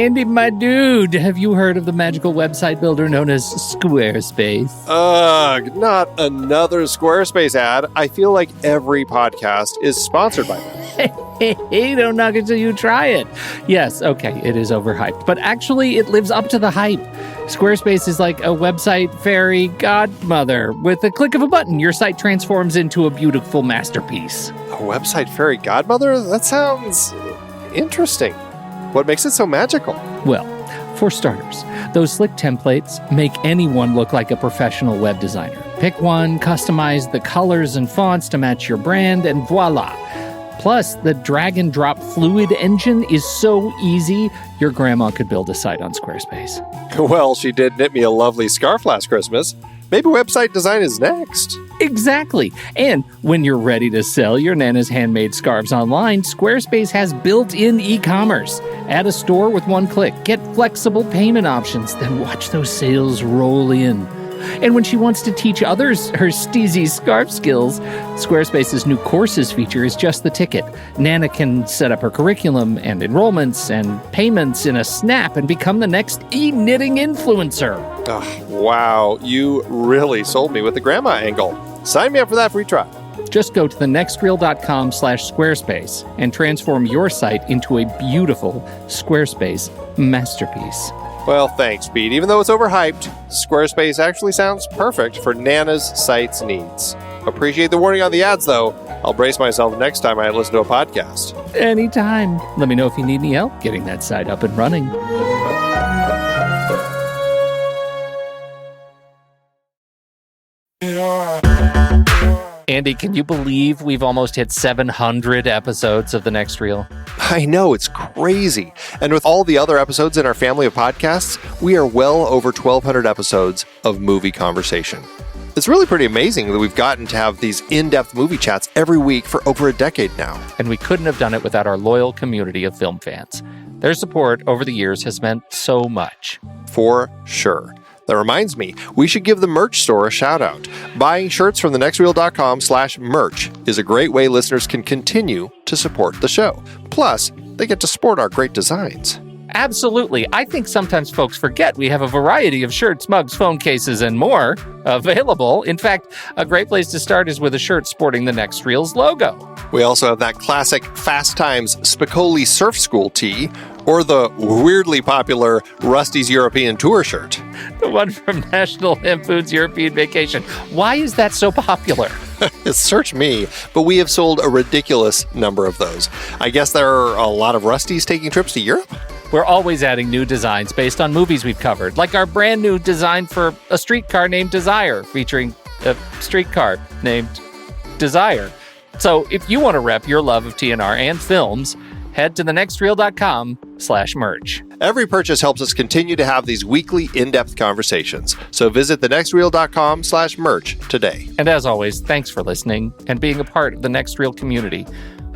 Andy, my dude, have you heard of the magical website builder known as Squarespace? Ugh, not another Squarespace ad. I feel like every podcast is sponsored by them. Hey, don't knock it till you try it. Yes, okay, it is overhyped, but actually it lives up to the hype. Squarespace is like a website fairy godmother. With a click of a button, your site transforms into a beautiful masterpiece. A website fairy godmother? That sounds interesting. What makes it so magical? Well, for starters, those slick templates make anyone look like a professional web designer. Pick one, customize the colors and fonts to match your brand, and voila. Plus, the drag and drop fluid engine is so easy, your grandma could build a site on Squarespace. Well, she did knit me a lovely scarf last Christmas. Maybe website design is next. Exactly. And when you're ready to sell your Nana's handmade scarves online, Squarespace has built-in e-commerce. Add a store with one click. Get flexible payment options. Then watch those sales roll in. And when she wants to teach others her steezy scarf skills, Squarespace's new courses feature is just the ticket. Nana can set up her curriculum and enrollments and payments in a snap and become the next e-knitting influencer. Oh, wow, you really sold me with the grandma angle. Sign me up for that free trial. Just go to thenextreel.com/Squarespace and transform your site into a beautiful Squarespace masterpiece. Well, thanks, Pete. Even though it's overhyped, Squarespace actually sounds perfect for Nana's site's needs. Appreciate the warning on the ads, though. I'll brace myself next time I listen to a podcast. Anytime. Let me know if you need any help getting that site up and running. Andy, can you believe we've almost hit 700 episodes of The Next Reel? I know, it's crazy. And with all the other episodes in our family of podcasts, we are well over 1,200 episodes of movie conversation. It's really pretty amazing that we've gotten to have these in-depth movie chats every week for over a decade now. And we couldn't have done it without our loyal community of film fans. Their support over the years has meant so much. For sure. That reminds me, we should give the merch store a shout out. Buying shirts from thenextreel.com/merch is a great way listeners can continue to support the show. Plus, they get to sport our great designs. Absolutely. I think sometimes folks forget we have a variety of shirts, mugs, phone cases, and more available. In fact, a great place to start is with a shirt sporting the Next Reel's logo. We also have that classic Fast Times Spicoli Surf School tee, or the weirdly popular Rusty's European Tour shirt. The one from National Lampoon's European Vacation. Why is that so popular? Search me, but we have sold a ridiculous number of those. I guess there are a lot of Rustys taking trips to Europe? We're always adding new designs based on movies we've covered, like our brand new design for a streetcar named Desire, featuring a streetcar named Desire. So if you want to rep your love of TNR and films, head to thenextreel.com/merch. Every purchase helps us continue to have these weekly in-depth conversations. So visit thenextreel.com/merch today. And as always, thanks for listening and being a part of the Next Reel community.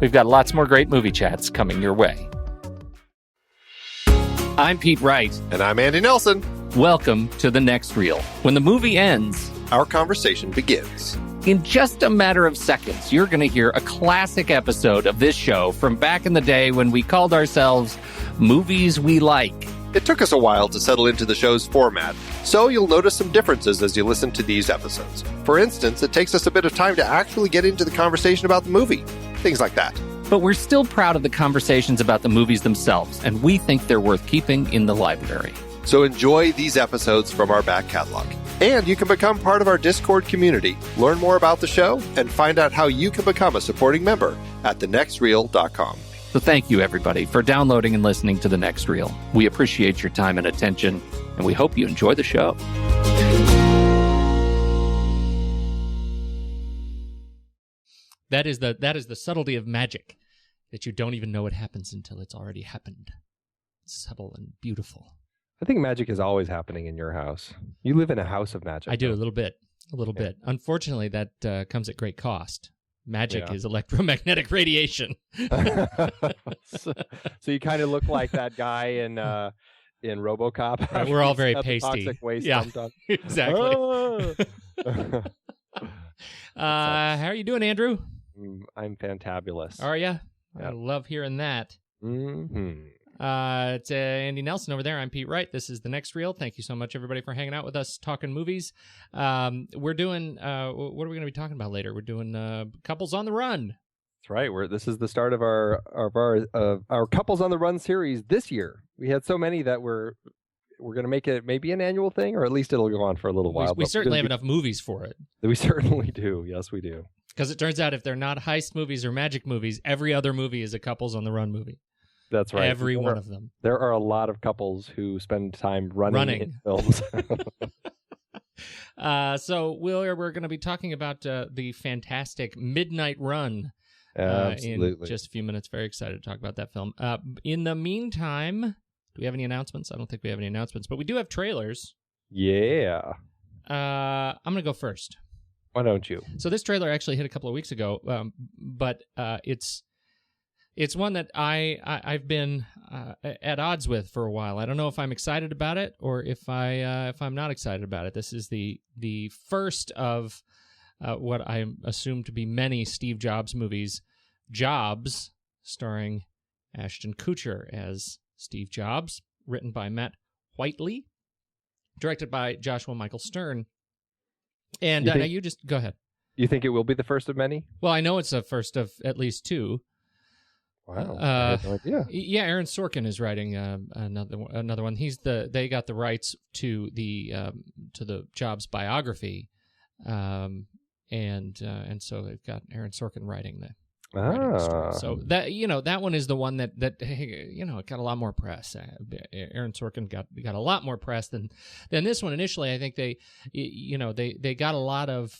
We've got lots more great movie chats coming your way. I'm Pete Wright. And I'm Andy Nelson. Welcome to The Next Reel. When the movie ends, our conversation begins. In just a matter of seconds, you're going to hear a classic episode of this show from back in the day when we called ourselves Movies We Like. It took us a while to settle into the show's format, so you'll notice some differences as you listen to these episodes. For instance, it takes us a bit of time to actually get into the conversation about the movie. Things like that. But we're still proud of the conversations about the movies themselves, and we think they're worth keeping in the library. So enjoy these episodes from our back catalog. And you can become part of our Discord community, learn more about the show, and find out how you can become a supporting member at thenextreel.com. So thank you, everybody, for downloading and listening to The Next Reel. We appreciate your time and attention, and we hope you enjoy the show. That is the subtlety of magic, that you don't even know it happens until it's already happened. It's subtle and beautiful. I think magic is always happening in your house. You live in a house of magic. I do, a little bit. Unfortunately, that comes at great cost. Magic is electromagnetic radiation. So you kind of look like that guy in RoboCop. Right, we're all very pasty. Toxic waste dumped on. Exactly. How are you doing, Andrew? I'm fantabulous. Are you? Yeah. I love hearing that. Mm-hmm. It's Andy Nelson over there. I'm Pete Wright. This is The Next Reel. Thank you so much, everybody, for hanging out with us, talking movies. We're doing, what are we going to be talking about later? We're doing Couples on the Run. That's right. This is the start of our Couples on the Run series this year. We had so many that we're going to make it maybe an annual thing, or at least it'll go on for a little while. We certainly have enough movies for it. We certainly do. Yes, we do. Because it turns out if they're not heist movies or magic movies, every other movie is a Couples on the Run movie. That's right. Every one of them. There are a lot of couples who spend time running. In films. So we're going to be talking about the fantastic Midnight Run. Absolutely. In just a few minutes. Very excited to talk about that film. In the meantime, do we have any announcements? I don't think we have any announcements, but we do have trailers. Yeah. I'm going to go first. Why don't you? So this trailer actually hit a couple of weeks ago, but it's one that I've been at odds with for a while. I don't know if I'm excited about it or if I'm not excited about it. This is the first of what I assume to be many Steve Jobs movies. Jobs, starring Ashton Kutcher as Steve Jobs, written by Matt Whiteley, directed by Joshua Michael Stern. And now you just go ahead. You think it will be the first of many? Well, I know it's the first of at least two. Wow, I had no idea. Yeah, Aaron Sorkin is writing another one. They got the rights to the Jobs biography, and so they've got Aaron Sorkin writing the story. So that one is the one that it got a lot more press. Aaron Sorkin got a lot more press than this one initially. I think they got a lot of.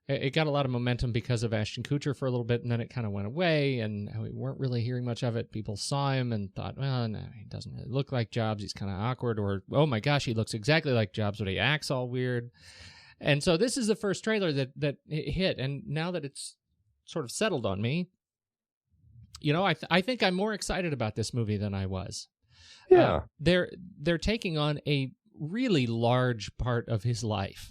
It got a lot of momentum because of Ashton Kutcher for a little bit, and then it kind of went away, and we weren't really hearing much of it. People saw him and thought, well, no, he doesn't really look like Jobs. He's kind of awkward, or, oh my gosh, he looks exactly like Jobs, but he acts all weird. And so this is the first trailer that hit, and now that it's sort of settled on me, I think I'm more excited about this movie than I was. Yeah. They're taking on a really large part of his life.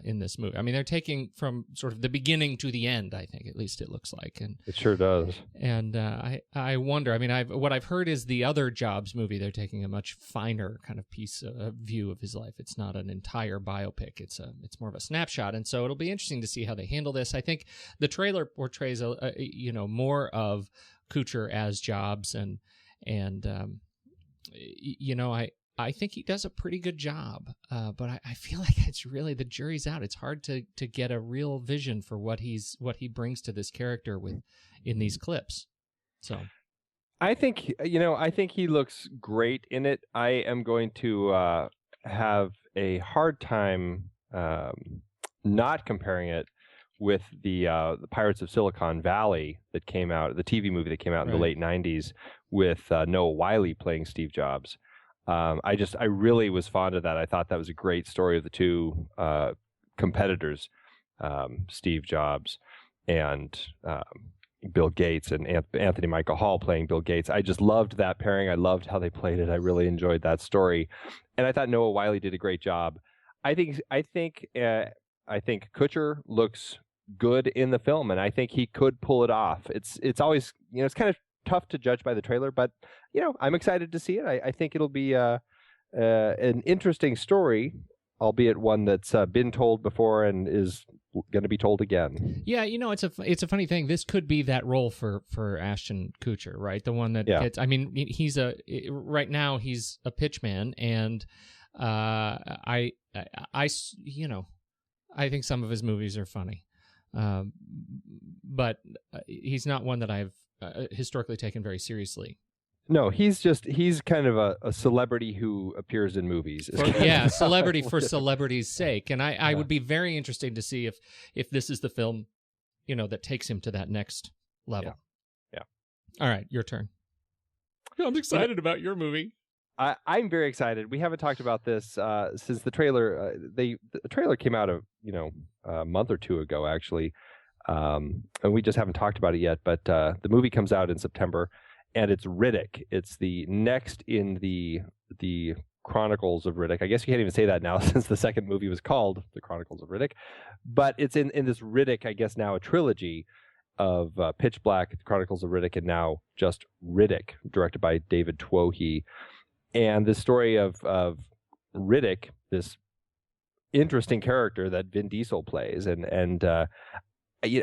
In this movie. I mean, they're taking from sort of the beginning to the end, I think, at least it looks like. And it sure does. And I wonder, I mean, what I've heard is the other Jobs movie, they're taking a much finer kind of view of his life. It's not an entire biopic. It's more of a snapshot. And so it'll be interesting to see how they handle this. I think the trailer portrays, more of Kutcher as Jobs and I think he does a pretty good job, but I feel like it's really the jury's out. It's hard to get a real vision for what he brings to this character in these clips. So, I think he looks great in it. I am going to have a hard time not comparing it with the Pirates of Silicon Valley that came out, the TV movie that came out in the late '90s with Noah Wyle playing Steve Jobs. I really was fond of that. I thought that was a great story of the two competitors, Steve Jobs and Bill Gates, and Anthony Michael Hall playing Bill Gates. I just loved that pairing. I loved how they played it. I really enjoyed that story, and I thought Noah Wyle did a great job. I think Kutcher looks good in the film, and I think he could pull it off. It's always it's kind of tough to judge by the trailer, but I'm excited to see it. I think it'll be an interesting story, albeit one that's been told before and is going to be told again. Yeah, it's a funny thing. This could be that role for Ashton Kutcher, right? The one that gets. I mean, right now he's a pitchman, and I think some of his movies are funny, but he's not one that I've historically taken very seriously. No, he's kind of a celebrity who appears in movies. Celebrity for celebrity's sake. And I would be very interested to see if this is the film, that takes him to that next level. Yeah. All right, your turn. I'm excited about your movie. I'm very excited. We haven't talked about this since the trailer. The trailer came out a month or two ago, actually. And we just haven't talked about it yet, but the movie comes out in September, and it's Riddick. It's the next in the Chronicles of Riddick. I guess you can't even say that now since the second movie was called The Chronicles of Riddick, but it's in this Riddick, I guess now a trilogy, Pitch Black, The Chronicles of Riddick, and now just Riddick, directed by David Twohy. And the story of Riddick, this interesting character that Vin Diesel plays, and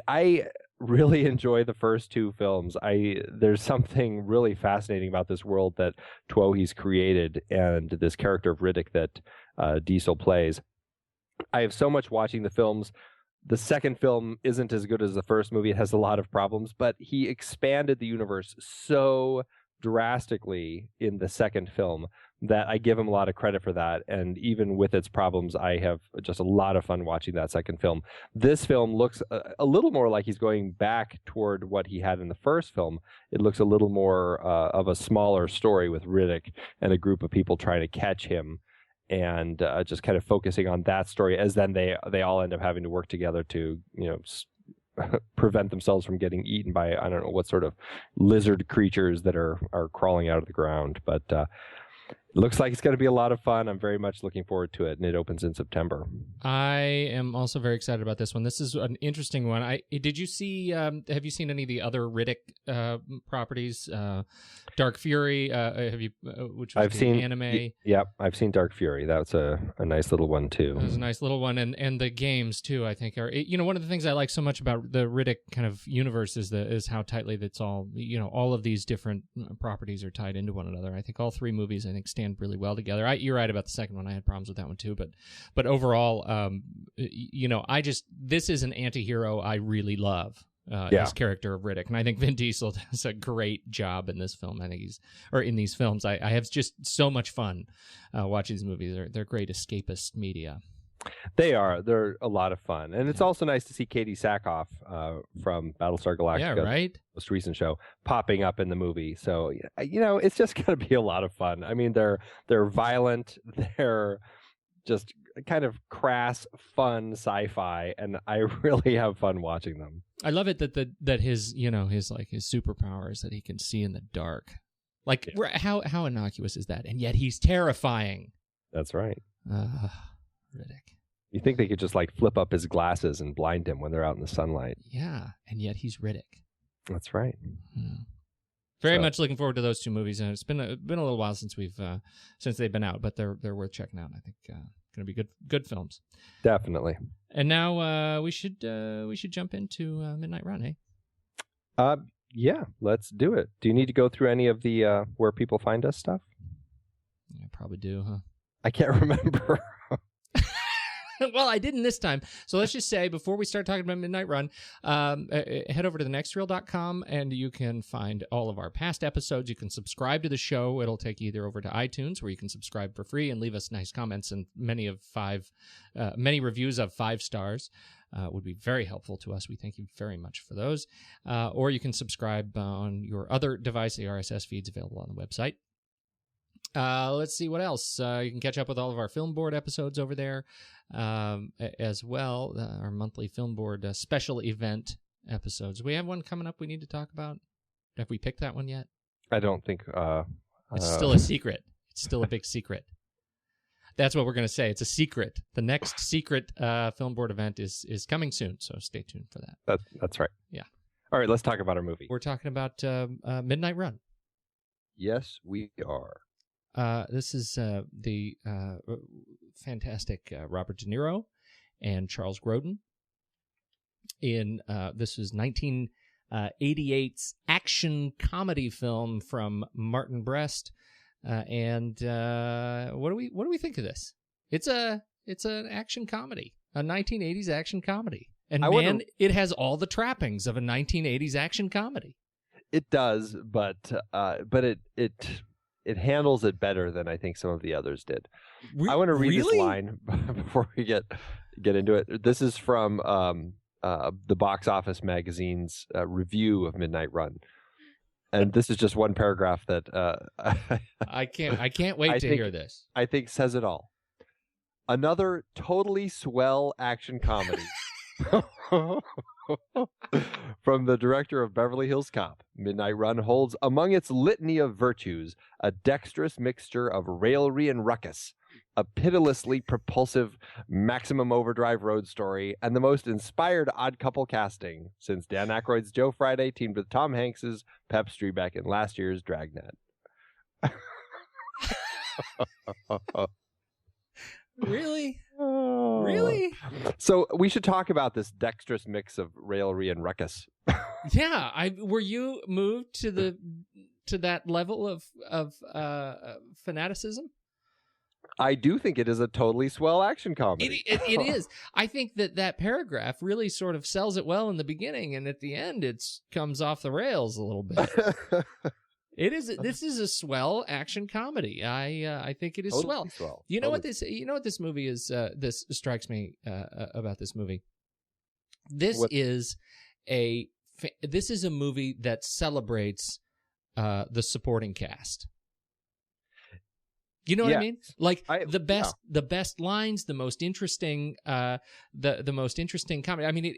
I really enjoy the first two films. There's something really fascinating about this world that Twohy's created, and this character of Riddick that Diesel plays. I have so much watching the films. The second film isn't as good as the first movie. It has a lot of problems, but he expanded the universe so drastically in the second film that I give him a lot of credit for that. And even with its problems, I have just a lot of fun watching that second film. This film looks a little more like he's going back toward what he had in the first film. It looks a little more of a smaller story with Riddick and a group of people trying to catch him, and just kind of focusing on that story, as then they all end up having to work together to, prevent themselves from getting eaten by, I don't know what sort of lizard creatures that are crawling out of the ground. But it looks like it's going to be a lot of fun. I'm very much looking forward to it, and it opens in September. I am also very excited about this one. This is an interesting one. Did you see? Have you seen any of the other Riddick properties? Dark Fury. Have you? Which was I've seen anime. Yep, I've seen Dark Fury. That's a nice little one too. It was a nice little one, and the games too. I think are one of the things I like so much about the Riddick kind of universe is how tightly that's all all of these different properties are tied into one another. I think all three movies stand really well together. You're right about the second one. I had problems with that one too, but overall, this is an anti-hero I really love. This character of Riddick, and I think Vin Diesel does a great job in this film. I think in these films. I have just so much fun watching these movies. They're great escapist media. They're a lot of fun, and it's also nice to see Katie Sackhoff from Battlestar Galactica, right, most recent show, popping up in the movie. So it's just going to be a lot of fun. I mean, they're violent, they're just kind of crass, fun sci-fi, and I really have fun watching them. I love it that his his superpower is that he can see in the dark. Like, how innocuous is that? And yet he's terrifying. That's right. Riddick. You think they could just flip up his glasses and blind him when they're out in the sunlight? Yeah, and yet he's Riddick. That's right. Yeah. Very much looking forward to those two movies, and it's been a little while since they've been out, but they're worth checking out. I think going to be good films. Definitely. And now we should jump into Midnight Run, eh? Yeah, let's do it. Do you need to go through any of the where people find us stuff? I probably do, huh? I can't remember. Well, I didn't this time. So let's just say, before we start talking about Midnight Run, head over to thenextreel.com, and you can find all of our past episodes. You can subscribe to the show. It'll take you either over to iTunes, where you can subscribe for free and leave us nice comments, and many reviews of 5 stars would be very helpful to us. We thank you very much for those. Or you can subscribe on your other device. The RSS feed's available on the website. Let's see what else. You can catch up with all of our Film Board episodes over there as well. Our monthly Film Board special event episodes. We have one coming up we need to talk about. Have we picked that one yet? I don't think. It's still a secret. It's still a big secret. That's what we're going to say. It's a secret. The next secret Film Board event is coming soon, so stay tuned for that. That's right. Yeah. All right, let's talk about our movie. We're talking about Midnight Run. Yes, we are. This is the fantastic Robert De Niro and Charles Grodin. This was 1988's action comedy film from Martin Brest. And what do we think of this? It's an action comedy, a 1980s action comedy, and it has all the trappings of a 1980s action comedy. It does, but it handles it better than I think some of the others did. I want to read this line before we get into it. This is from the Box Office Magazine's review of Midnight Run. And this is just one paragraph that I can't wait to hear this. I think says it all. Another totally swell action comedy. From the director of Beverly Hills Cop, Midnight Run holds among its litany of virtues a dexterous mixture of raillery and ruckus, a pitilessly propulsive maximum overdrive road story, and the most inspired odd couple casting since Dan Aykroyd's Joe Friday teamed with Tom Hanks's Pep Streebek in last year's Dragnet. Really? Really? So we should talk about this dexterous mix of raillery and ruckus. Yeah. Were you moved to that level of fanaticism? I do think it is a totally swell action comedy. It is. I think that paragraph really sort of sells it well in the beginning, and at the end, it comes off the rails a little bit. This is a swell action comedy. I think it is Totally swell. You know what this movie is? This strikes me about this movie. This is a movie that celebrates the supporting cast. You know what I mean? Like the best lines, the most interesting, the most interesting comedy. I mean,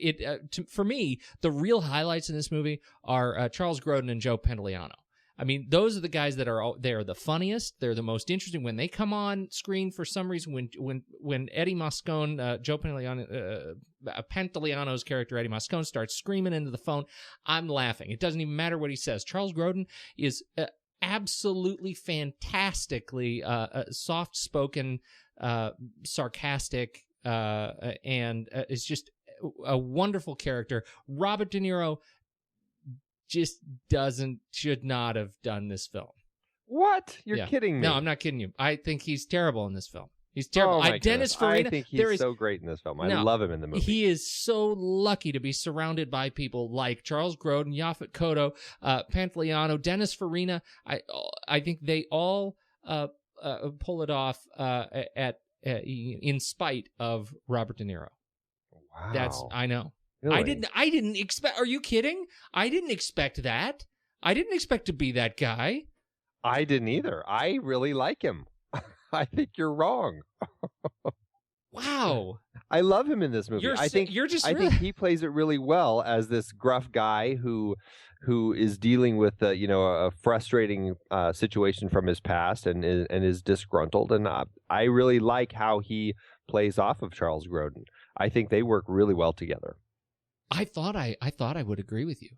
for me, the real highlights in this movie are Charles Grodin and Joe Pantoliano. I mean, those are the guys that are the funniest. They're the most interesting when they come on screen. For some reason, when Eddie Moscone, Joe Pantoliano's character Eddie Moscone starts screaming into the phone, I'm laughing. It doesn't even matter what he says. Charles Grodin is absolutely fantastically soft-spoken, sarcastic, and is just a wonderful character. Robert De Niro just should not have done this film. What? You're kidding me. No, I'm not kidding you. I think he's terrible in this film. He's terrible. Dennis Farina. I think he's so great in this film. I love him in the movie. He is so lucky to be surrounded by people like Charles Grodin, Yaphet, Kotto, Pantoliano, Dennis Farina. I think they all pull it off in spite of Robert De Niro. Wow. I know. Really? I didn't expect. Are you kidding? I didn't expect that. I didn't expect to be that guy. I didn't either. I really like him. I think you're wrong. Wow. I love him in this movie. I think he plays it really well as this gruff guy who is dealing with a frustrating situation from his past and is disgruntled. And I really like how he plays off of Charles Grodin. I think they work really well together. I thought I would agree with you.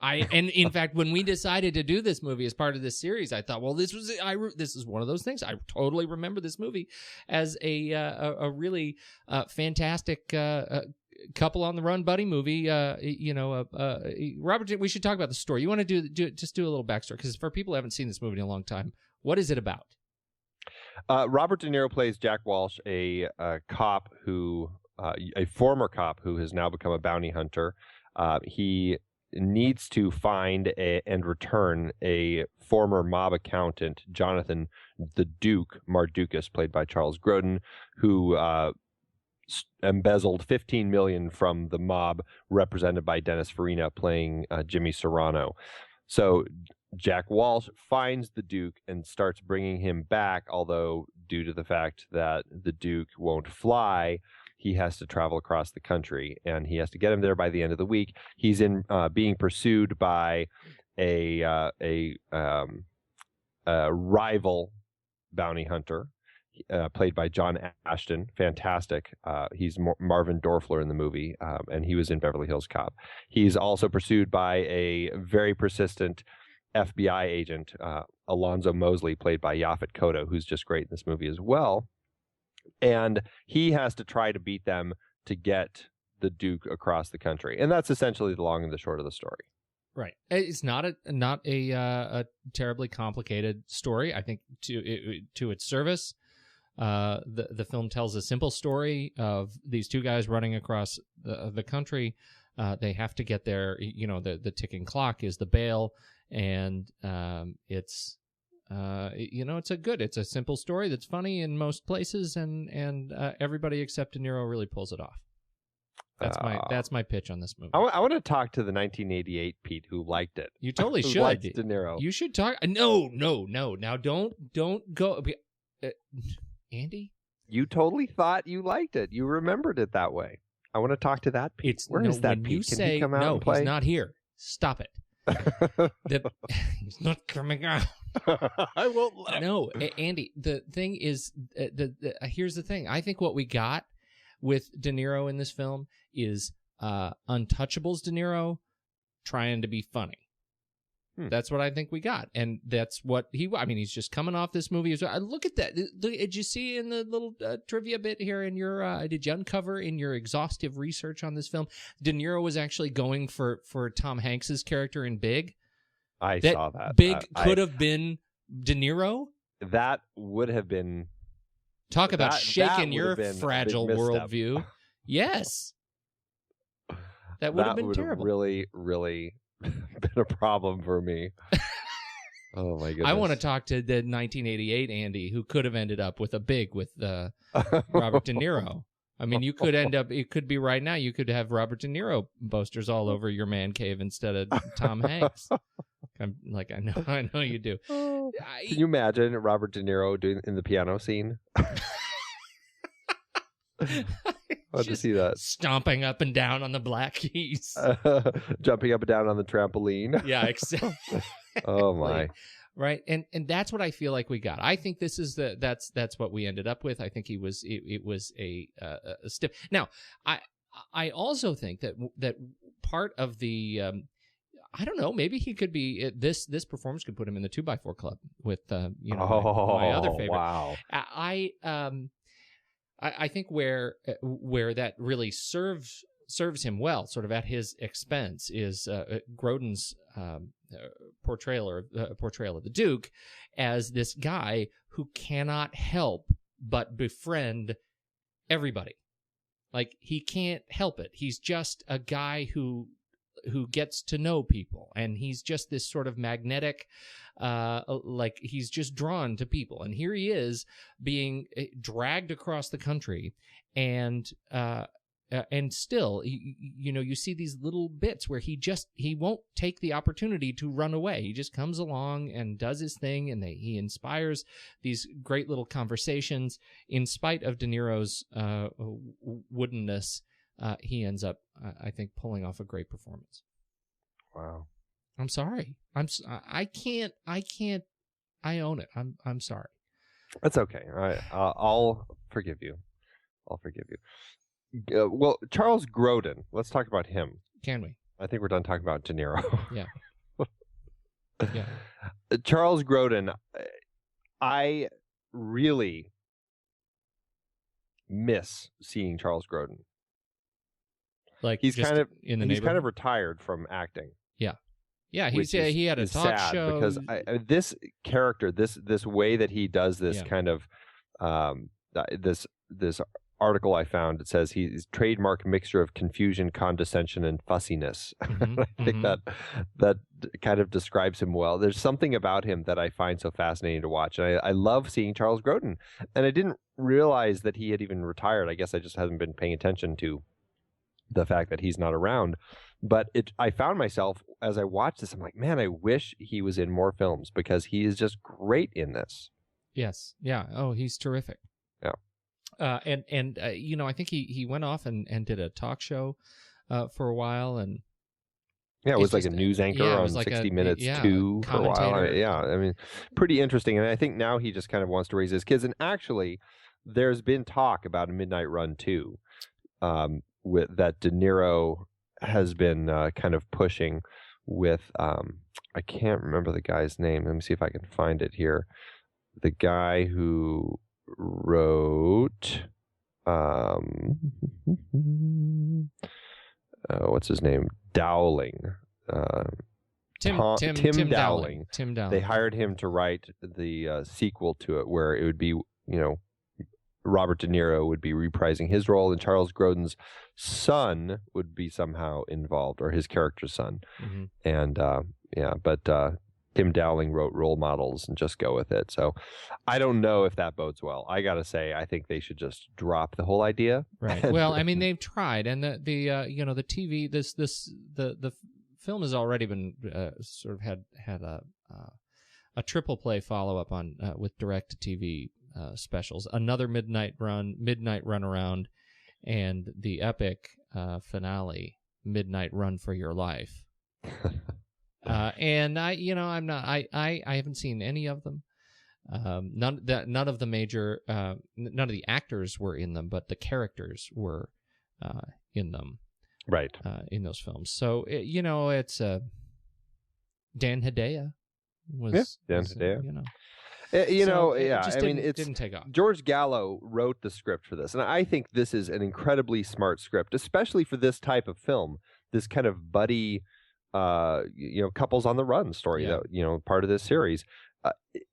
And in fact, when we decided to do this movie as part of this series, I thought, well, this is one of those things. I totally remember this movie as a really fantastic couple on the run buddy movie. Robert, we should talk about the story. You want to do a little backstory, because for people who haven't seen this movie in a long time, what is it about? Robert De Niro plays Jack Walsh, a cop a former cop who has now become a bounty hunter. He needs to find and return a former mob accountant, Jonathan the Duke Mardukas, played by Charles Grodin, who embezzled $15 million from the mob, represented by Dennis Farina, playing Jimmy Serrano. So Jack Walsh finds the Duke and starts bringing him back, although due to the fact that the Duke won't fly, he has to travel across the country, and he has to get him there by the end of the week. He's being pursued by a rival bounty hunter, played by John Ashton. Fantastic. He's Marvin Dorfler in the movie, and he was in Beverly Hills Cop. He's also pursued by a very persistent FBI agent, Alonzo Mosley, played by Yaphet Kotto, who's just great in this movie as well. And he has to try to beat them to get the Duke across the country. And that's essentially the long and the short of the story. Right. It's not a terribly complicated story. I think to its service, the film tells a simple story of these two guys running across the country. They have to get there. The ticking clock is the bail, and it's a simple story that's funny in most places, and everybody except De Niro really pulls it off. That's my pitch on this movie. I want to talk to the 1988 Pete who liked it. You totally should. Liked De Niro. You should talk. No. Now don't go, Andy. You totally thought you liked it. You remembered it that way. I want to talk to that Pete. Where is that Pete? Can he come out and play? He's not here. Stop it. He's not coming out. I won't let. No, Andy. The thing is, here's the thing. I think what we got with De Niro in this film is Untouchables De Niro trying to be funny. That's what I think we got, and that's what he's just coming off this movie. Look at that. Did you see in the little trivia bit here in your? Did you uncover in your exhaustive research on this film? De Niro was actually going for Tom Hanks's character in Big. I saw that. Big could have been De Niro. That would have been. Talk about shaking your been fragile worldview. Yes, that would have been terrible. Really, really. Been a problem for me. Oh my goodness! I want to talk to the 1988 Andy, who could have ended up with a Big with Robert De Niro. I mean, you could end up. It could be right now. You could have Robert De Niro posters all over your man cave instead of Tom Hanks. I'm like, I know you do. Can you imagine Robert De Niro doing in the piano scene? I'd to see that. Stomping up and down on the black keys. Jumping up and down on the trampoline. Yeah, exactly. Oh my. Right. And that's what I feel like we got. I think this is that's what we ended up with. I think it was a stiff. Now, I also think that part of the I don't know, maybe he could be this performance could put him in the 2x4 club with my other favorite. Wow. I think where that really serves him well, sort of at his expense, is Grodin's portrayal of the Duke as this guy who cannot help but befriend everybody. Like, he can't help it. He's just a guy who gets to know people, and he's just this sort of magnetic, like he's just drawn to people. And here he is being dragged across the country, and still, you see these little bits where he won't take the opportunity to run away. He just comes along and does his thing, and he inspires these great little conversations. In spite of De Niro's woodenness, he ends up, I think, pulling off a great performance. Wow. I'm sorry. I can't. I own it. I'm sorry. That's okay. I'll forgive you. Well, Charles Grodin. Let's talk about him. Can we? I think we're done talking about De Niro. Yeah. Yeah. Charles Grodin. I really miss seeing Charles Grodin. Like, he's kind of in the he's kind of retired from acting. Yeah, he had a talk show. Because this character, this way that he does this kind of this article I found, it says he's trademark mixture of confusion, condescension, and fussiness. Mm-hmm, I think that kind of describes him well. There's something about him that I find so fascinating to watch, and I love seeing Charles Grodin. And I didn't realize that he had even retired. I guess I just haven't been paying attention to the fact that he's not around. But I found myself, as I watched this, I'm like, man, I wish he was in more films, because he is just great in this. Yes. Yeah. Oh, he's terrific. Yeah. I think he went off and did a talk show for a while, and yeah, it was like a news anchor on like 60 Minutes 2 for a while. I mean, pretty interesting. And I think now he just kind of wants to raise his kids. And actually, there's been talk about a Midnight Run 2 with that De Niro has been kind of pushing with, I can't remember the guy's name. Let me see if I can find it here. The guy who wrote, what's his name? Dowling. Tim Dowling. Tim Dowling. They hired him to write the sequel to it, where it would be, Robert De Niro would be reprising his role, and Charles Grodin's son would be somehow involved, or his character's son. Mm-hmm. And but Tim Dowling wrote Role Models and Just Go With It. So I don't know if that bodes well. I gotta say, I think they should just drop the whole idea. Right. Well, I mean, they've tried, and the TV the film has already been sort of had a triple play follow up on with direct to TV specials, another midnight run around, and the epic finale, Midnight Run for Your Life. And I haven't seen any of them. None of the major, none of the actors were in them, but the characters were in them, right? In those films. So it's Dan Hedaya Dan Hedaya. It didn't take off. George Gallo wrote the script for this, and I think this is an incredibly smart script, especially for this type of film, this kind of buddy, couples on the run story that part of this series.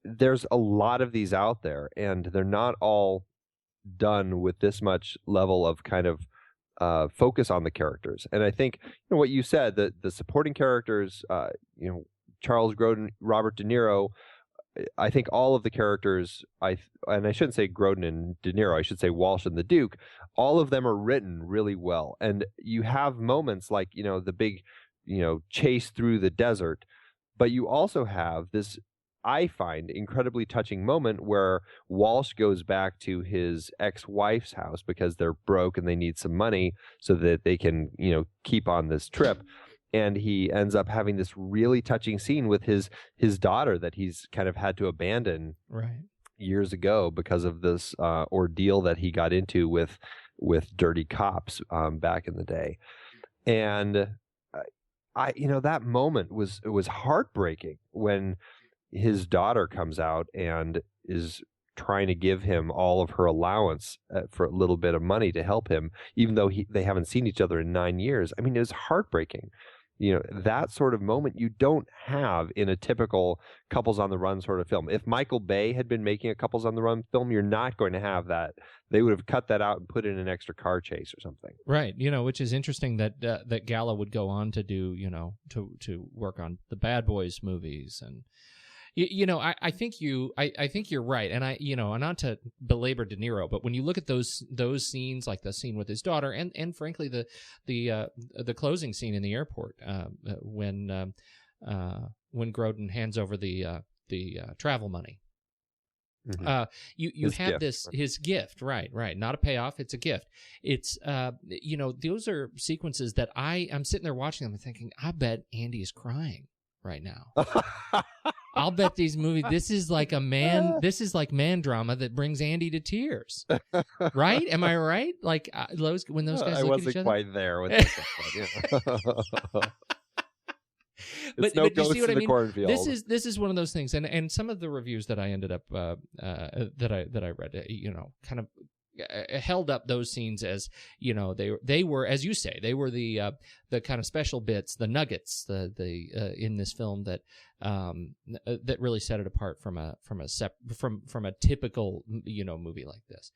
There's a lot of these out there, and they're not all done with this much level of kind of focus on the characters. And I think what you said, that the supporting characters, Charles Grodin, Robert De Niro. I think all of the characters, and I shouldn't say Grodin and De Niro, I should say Walsh and the Duke, all of them are written really well. And you have moments like, the big, chase through the desert, but you also have this, I find, incredibly touching moment where Walsh goes back to his ex-wife's house because they're broke and they need some money so that they can, keep on this trip. And he ends up having this really touching scene with his daughter that he's kind of had to abandon years ago because of this ordeal that he got into with dirty cops back in the day. And that moment was heartbreaking when his daughter comes out and is trying to give him all of her allowance for a little bit of money to help him, even though they haven't seen each other in 9 years. I mean, it was heartbreaking. That sort of moment you don't have in a typical couples on the run sort of film. If Michael Bay had been making a couples on the run film, you're not going to have that. They would have cut that out and put in an extra car chase or something. Right. Which is interesting that Gallo would go on to do, to work on the Bad Boys movies. And I think you're right, and and not to belabor De Niro, but when you look at those scenes, like the scene with his daughter, and frankly the closing scene in the airport, when Grodin hands over the travel money, you have his gift, right, not a payoff, it's a gift. It's those are sequences that I'm sitting there watching them and thinking, I bet Andy is crying right now. I'll bet these movies. This is like man drama that brings Andy to tears, right? Am I right? Like when those guys look at each other. I wasn't quite there with this. But you see what I mean? Cornfield. This is one of those things, and some of the reviews that I ended up that I read, kind of held up those scenes as they were, as you say, they were the kind of special bits, the nuggets, the in this film that really set it apart from a typical movie like this,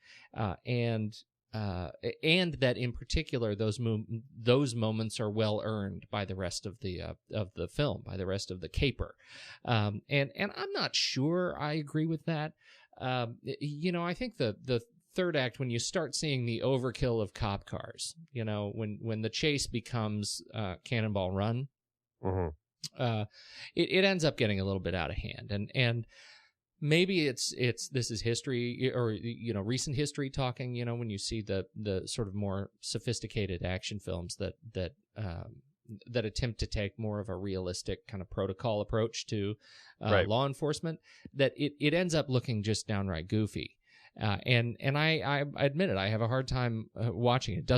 and that in particular those moments are well earned by the rest of the film, by the rest of the caper, and I'm not sure I agree with that. I think the third act, when you start seeing the overkill of cop cars, when the chase becomes Cannonball Run, it ends up getting a little bit out of hand, and maybe this is history or recent history talking. When you see the sort of more sophisticated action films that attempt to take more of a realistic kind of protocol approach to law enforcement, that it ends up looking just downright goofy. And I admit it, I have a hard time watching it.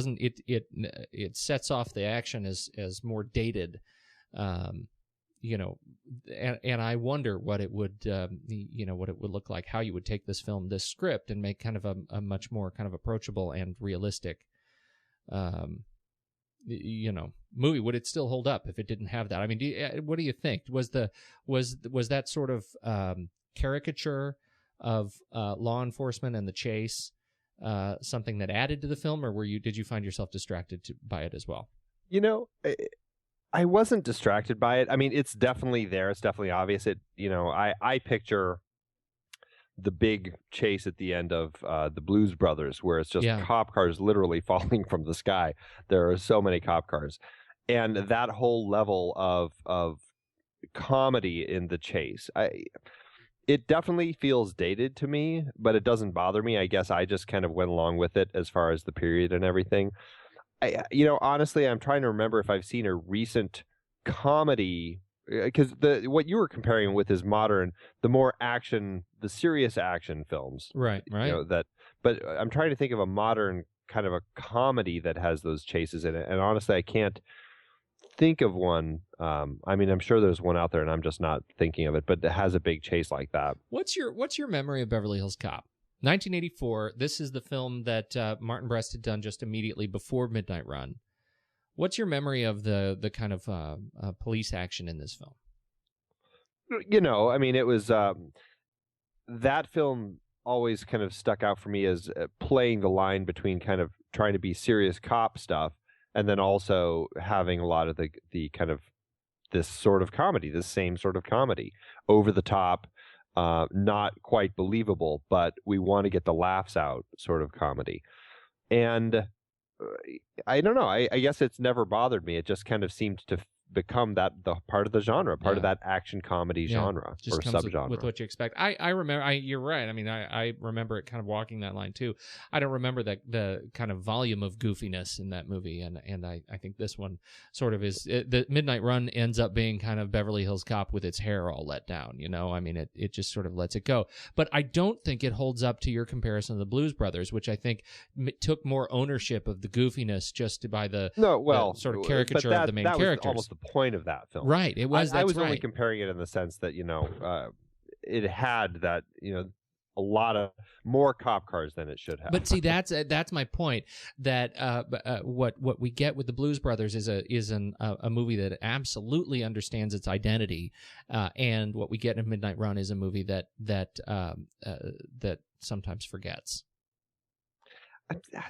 It sets off the action as more dated, and I wonder what it would look like, how you would take this script and make kind of a much more kind of approachable and realistic, movie. Would it still hold up if it didn't have that? I mean, what do you think? Was that sort of caricature of law enforcement and the chase something that added to the film, or did you find yourself distracted by it as well? I wasn't distracted by it. I mean, it's definitely there. It's definitely obvious. I picture the big chase at the end of the Blues Brothers, where it's just cop cars literally falling from the sky. There are so many cop cars, and that whole level of comedy in the chase. It definitely feels dated to me, but it doesn't bother me. I guess I just kind of went along with it as far as the period and everything. Honestly, I'm trying to remember if I've seen a recent comedy because what you were comparing with is modern, the more action, the serious action films, Right. But I'm trying to think of a modern kind of a comedy that has those chases in it, and honestly, I can't think of one. I mean, I'm sure there's one out there, and I'm just not thinking of it. But it has a big chase like that. What's your memory of Beverly Hills Cop? 1984. This is the film that Martin Brest had done just immediately before Midnight Run. What's your memory of the kind of police action in this film? I mean, it was that film always kind of stuck out for me as playing the line between kind of trying to be serious cop stuff and then also having a lot of the kind of this sort of comedy, this same sort of comedy, over the top, not quite believable, but we want to get the laughs out sort of comedy. And I don't know. I guess it's never bothered me. It just kind of seemed to become the part of the genre, part of that action comedy genre just or comes subgenre. with what you expect. I remember. You're right. I mean, I remember it kind of walking that line too. I don't remember the kind of volume of goofiness in that movie, and I think this one sort of is. The Midnight Run ends up being kind of Beverly Hills Cop with its hair all let down. I mean, it just sort of lets it go. But I don't think it holds up to your comparison of the Blues Brothers, which I think took more ownership of the goofiness just by the sort of caricature of the main characters. Was almost the point of that film, right? It was. I was right. only comparing it in the sense that it had that a lot of more cop cars than it should have. But see, that's my point. That what we get with the Blues Brothers is a movie that absolutely understands its identity, and what we get in Midnight Run is a movie that sometimes forgets.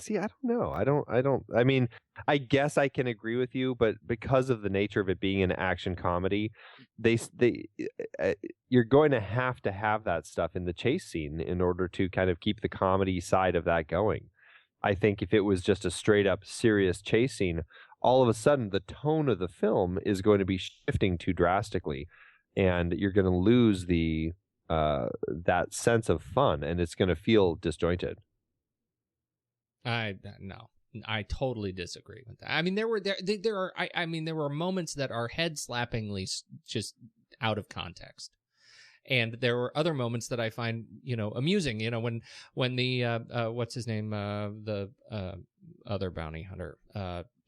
See, I don't know. I mean, I guess I can agree with you, but because of the nature of it being an action comedy, you're going to have that stuff in the chase scene in order to kind of keep the comedy side of that going. I think if it was just a straight up serious chase scene, all of a sudden the tone of the film is going to be shifting too drastically, and you're going to lose that sense of fun, and it's going to feel disjointed. No, I totally disagree with that. I mean, there were moments that are head slappingly just out of context, and there were other moments that I find amusing. When the what's his name, the other bounty hunter,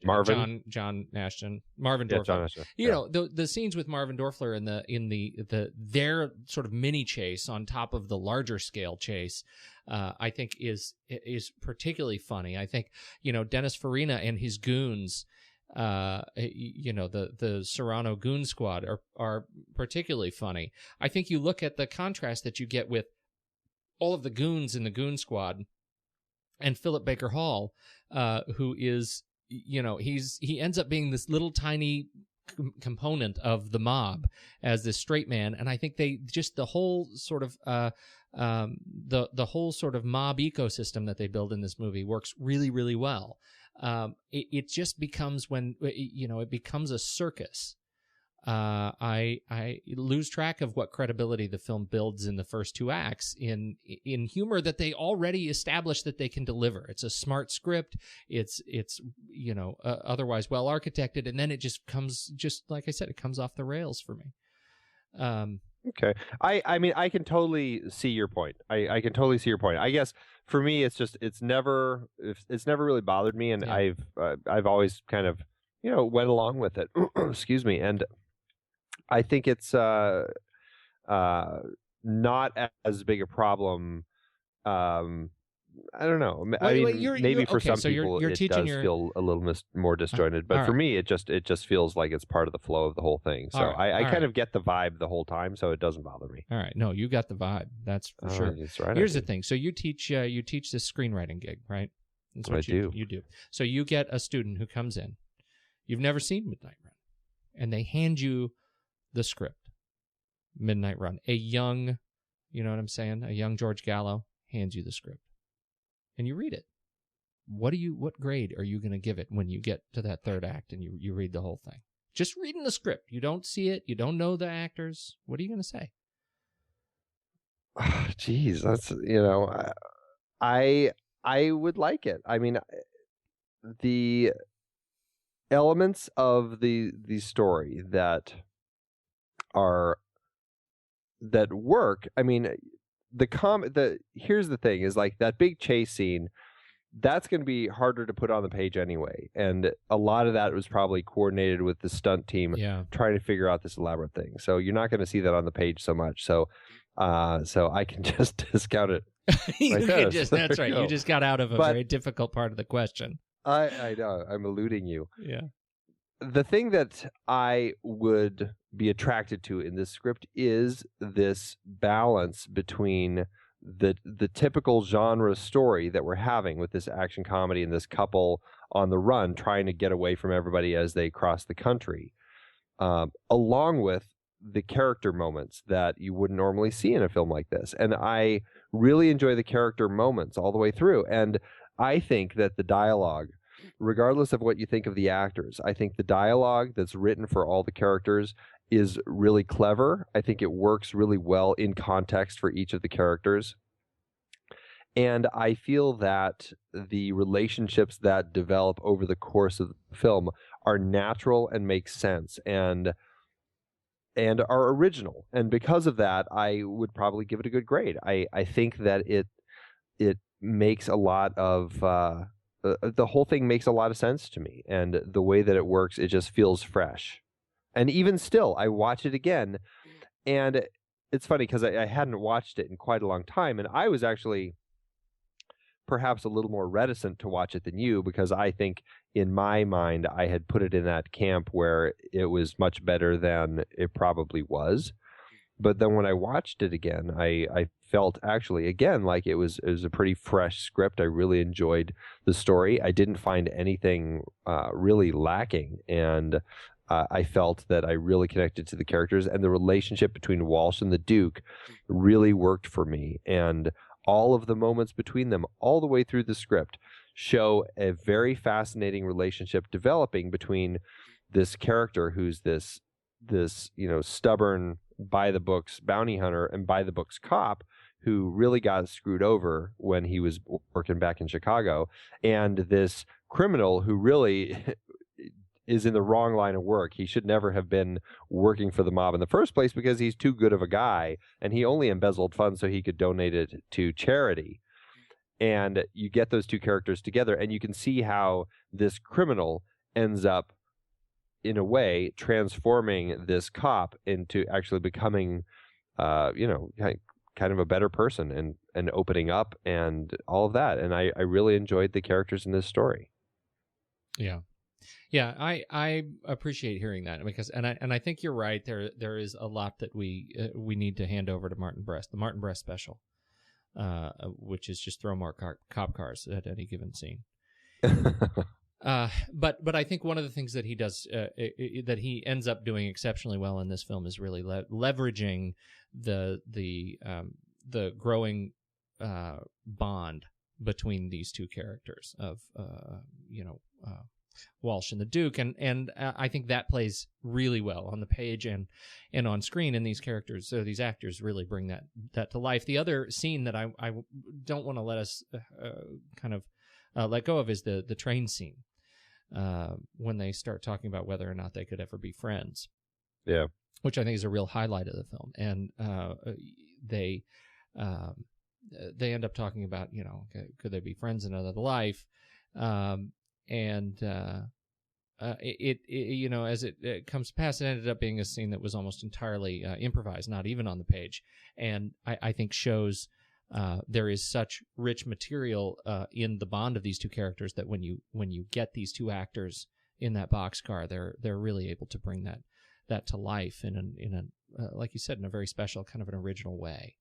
Marvin John Ashton, Marvin Dorfler. John Ashton. The scenes with Marvin Dorfler in their sort of mini chase on top of the larger scale chase, I think is particularly funny. I think Dennis Farina and his goons, the Serrano goon squad are particularly funny. I think you look at the contrast that you get with all of the goons in the goon squad and Philip Baker Hall, who is he ends up being this little tiny component of the mob as this straight man, and I think they just the whole sort of the whole sort of mob ecosystem that they build in this movie works really, really well. It just becomes it becomes a circus. I lose track of what credibility the film builds in the first two acts in humor that they already established that they can deliver. It's a smart script. It's otherwise well architected, and then it just comes, just like I said, it comes off the rails for me. Okay. I mean, I can totally see your point. I can totally see your point. I guess for me, it's never really bothered me, and yeah. I've always kind of went along with it. Excuse me. And I think it's not as big a problem. I don't know. Maybe for some people it does feel a little more disjointed, but for me, it just feels like it's part of the flow of the whole thing. So I kind of get the vibe the whole time, so it doesn't bother me. All right, no, you got the vibe. That's for sure. That's right. Here's the thing. So you teach this screenwriting gig, right? That's what you do. So you get a student who comes in. You've never seen Midnight Run, and they hand you the script. Midnight Run. A young, you know what I'm saying? A young George Gallo hands you the script. And you read it. What grade are you going to give it when you get to that third act and you read the whole thing? Just reading the script. You don't see it. You don't know the actors. What are you going to say? Geez, that's, I would like it. I mean, the elements of the story that that work. I mean, here's the thing is like that big chase scene, that's going to be harder to put on the page anyway. And a lot of that was probably coordinated with the stunt team trying to figure out this elaborate thing. So you're not going to see that on the page so much. So I can just discount it. That's right. You just got out of a very difficult part of the question. I know. I'm eluding you. Yeah. The thing that I would be attracted to in this script is this balance between the typical genre story that we're having with this action comedy and this couple on the run trying to get away from everybody as they cross the country, along with the character moments that you wouldn't normally see in a film like this. And I really enjoy the character moments all the way through. And I think that the dialogue, regardless of what you think of the actors, I think the dialogue that's written for all the characters is really clever. I think it works really well in context for each of the characters. And I feel that the relationships that develop over the course of the film are natural and make sense and are original. And because of that, I would probably give it a good grade. I think that it makes a lot of the whole thing makes a lot of sense to me, and the way that it works, it just feels fresh. And even still, I watch it again, and it's funny because I hadn't watched it in quite a long time, and I was actually perhaps a little more reticent to watch it than you, because I think in my mind I had put it in that camp where it was much better than it probably was. But then when I watched it again, I felt actually, again, like it was a pretty fresh script. I really enjoyed the story. I didn't find anything really lacking, and I felt that I really connected to the characters, and the relationship between Walsh and the Duke really worked for me. And all of the moments between them, all the way through the script, show a very fascinating relationship developing between this character who's this stubborn, by the books bounty hunter and by the books cop who really got screwed over when he was working back in Chicago, and this criminal who really is in the wrong line of work. He should never have been working for the mob in the first place because he's too good of a guy, and he only embezzled funds so he could donate it to charity. And you get those two characters together, and you can see how this criminal ends up, in a way, transforming this cop into actually becoming, kind of a better person and opening up and all of that. And I really enjoyed the characters in this story. Yeah. Yeah, I appreciate hearing that, because I think you're right. There is a lot that we need to hand over to Martin Brest, the Martin Brest special, which is just throw more cop cars at any given scene. But I think one of the things that he does that he ends up doing exceptionally well in this film is really leveraging the growing bond between these two characters of Walsh and the Duke, and I think that plays really well on the page and on screen, and these characters, so these actors really bring that to life. The other scene that I don't want to let us let go of is the train scene, when they start talking about whether or not they could ever be friends. Yeah, which I think is a real highlight of the film, and they end up talking about, could they be friends in another life. And as it comes past, it ended up being a scene that was almost entirely improvised, not even on the page. And I think shows there is such rich material in the bond of these two characters that when you get these two actors in that boxcar, they're really able to bring that to life in a like you said, in a very special, kind of an original way.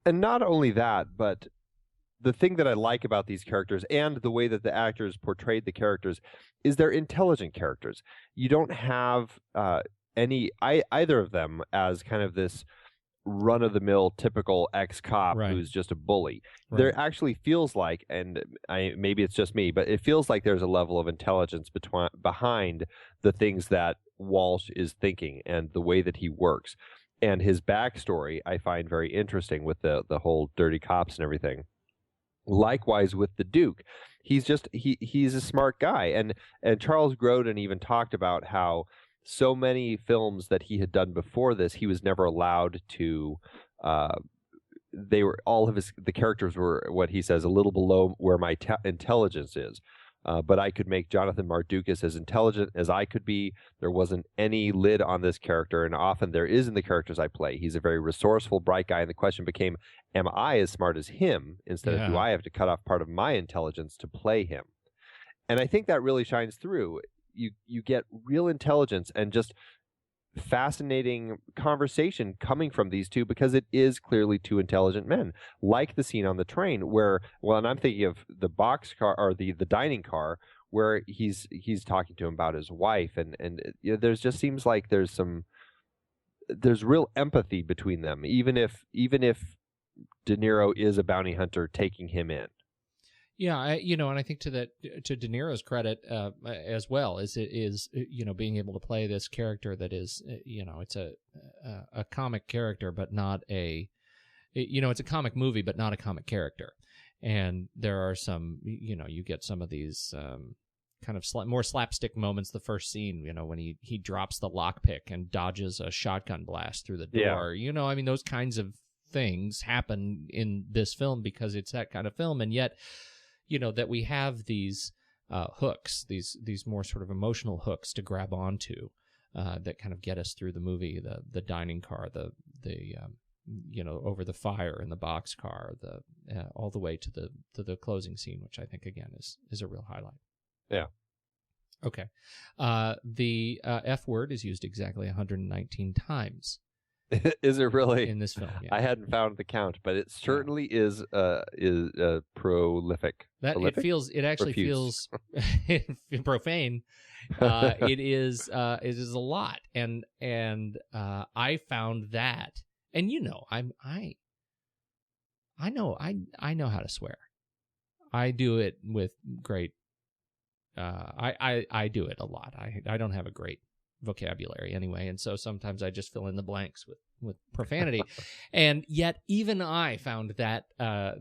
And not only that, but the thing that I like about these characters and the way that the actors portrayed the characters is they're intelligent characters. You don't have either of them as kind of this run-of-the-mill typical ex-cop who's just a bully. Right. There actually feels like, and maybe it's just me, but it feels like there's a level of intelligence behind the things that Walsh is thinking and the way that he works. And his backstory I find very interesting with the whole dirty cops and everything. Likewise with the Duke, he's a smart guy, and Charles Grodin even talked about how so many films that he had done before this, he was never allowed to. They were the characters were what he says a little below where my intelligence is. But I could make Jonathan Mardukas as intelligent as I could be. There wasn't any lid on this character, and often there is in the characters I play. He's a very resourceful, bright guy, and the question became, am I as smart as him, instead of do I have to cut off part of my intelligence to play him? And I think that really shines through. You get real intelligence and just fascinating conversation coming from these two, because it is clearly two intelligent men, like the scene on the train where, well, and I'm thinking of the boxcar or the dining car where he's talking to him about his wife, and you know, there's just seems like there's real empathy between them, even if De Niro is a bounty hunter taking him in. Yeah, and I think to De Niro's credit as well, is being able to play this character that is, it's a comic character, but not it's a comic movie, but not a comic character. And there are some, you get some of these kind of more slapstick moments. The first scene, when he drops the lockpick and dodges a shotgun blast through the door. Yeah. Those kinds of things happen in this film because it's that kind of film, and yet. That we have these hooks, these more sort of emotional hooks to grab onto that kind of get us through the movie. The dining car, the over the fire in the boxcar, all the way to the closing scene, which I think again is a real highlight. Yeah. Okay. The F word is used exactly 119 times. Is it really in this film? Yeah. I hadn't found the count, but it certainly is prolific. It actually feels profane. It is a lot, and I found that, and I know how to swear. I do it with great. I do it a lot. I don't have a great vocabulary anyway, and so sometimes I just fill in the blanks with profanity. And yet even I found that I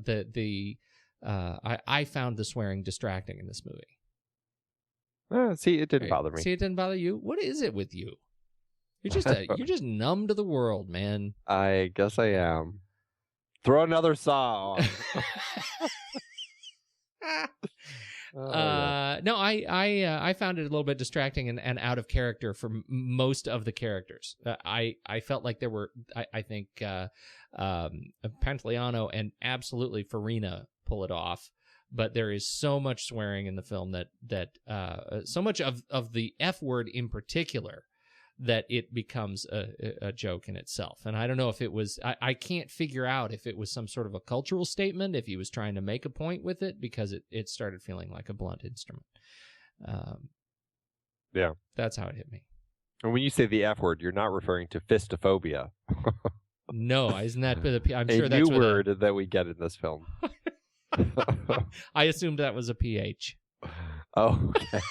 found the swearing distracting in this movie. See, it didn't bother me. See, it didn't bother you? What is it with you? You're just numb to the world, man. I guess I am. Throw another saw on. No, I found it a little bit distracting and out of character for most of the characters. I felt like there were, I think, Pantoliano and absolutely Farina pull it off, but there is so much swearing in the film that so much of the F word in particular that it becomes a joke in itself. And I don't know if it was, I can't figure out if it was some sort of a cultural statement, if he was trying to make a point with it, because it started feeling like a blunt instrument. Yeah. That's how it hit me. And when you say the F word, you're not referring to fistophobia. No, isn't that, I'm a sure that's new word that we get in this film. I assumed that was a PH. Oh, okay.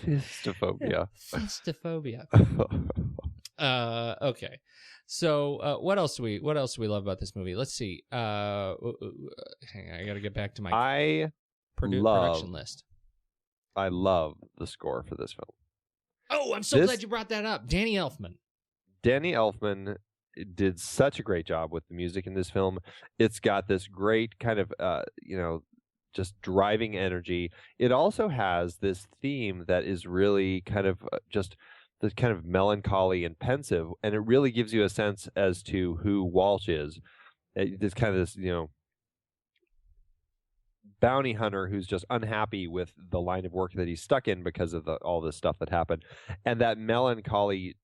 Fistophobia. Fistophobia. Okay. So what else do we love about this movie? Let's see. Hang on, I got to get back to my production list. I love the score for this film. Oh, I'm so glad you brought that up. Danny Elfman. Danny Elfman did such a great job with the music in this film. It's got this great kind of just driving energy. It also has this theme that is really kind of just this kind of melancholy and pensive, and it really gives you a sense as to who Walsh is. It's kind of this, bounty hunter who's just unhappy with the line of work that he's stuck in because of all this stuff that happened. And that melancholy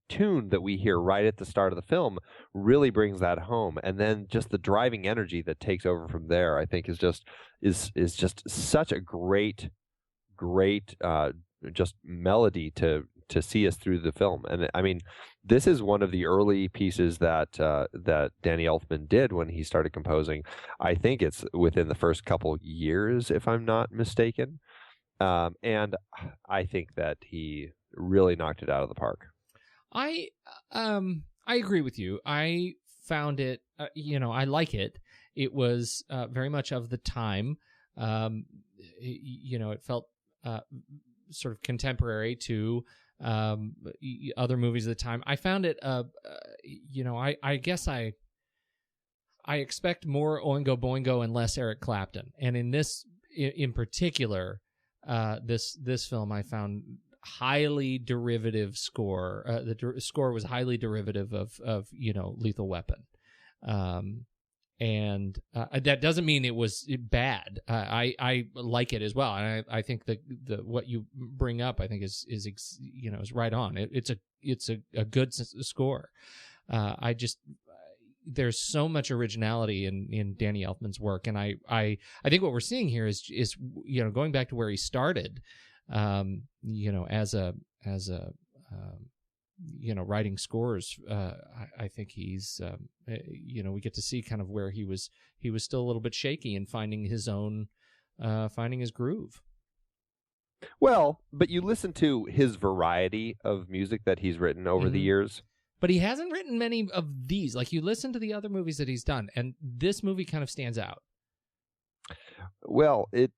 tune that we hear right at the start of the film really brings that home, and then just the driving energy that takes over from there, I think is just such a great just melody to see us through the film. And I mean, this is one of the early pieces that Danny Elfman did when he started composing. I think it's within the first couple years, if I'm not mistaken, and I think that he really knocked it out of the park. I agree with you. I found it, I like it. It was very much of the time. It felt sort of contemporary to other movies of the time. I found it, I guess I expect more Oingo Boingo and less Eric Clapton. And in this, in particular, this film I found highly derivative score. The score was highly derivative of Lethal Weapon. And that doesn't mean it was bad. I like it as well, and I think the what you bring up, I think is right on. It's a good score. There's so much originality in Danny Elfman's work, and I think what we're seeing here is going back to where he started, as a writing scores. I think he's we get to see kind of where he was still a little bit shaky in finding his own finding his groove. Well, but you listen to his variety of music that he's written over the years. But he hasn't written many of these. Like, you listen to the other movies that he's done, and this movie kind of stands out. Well, it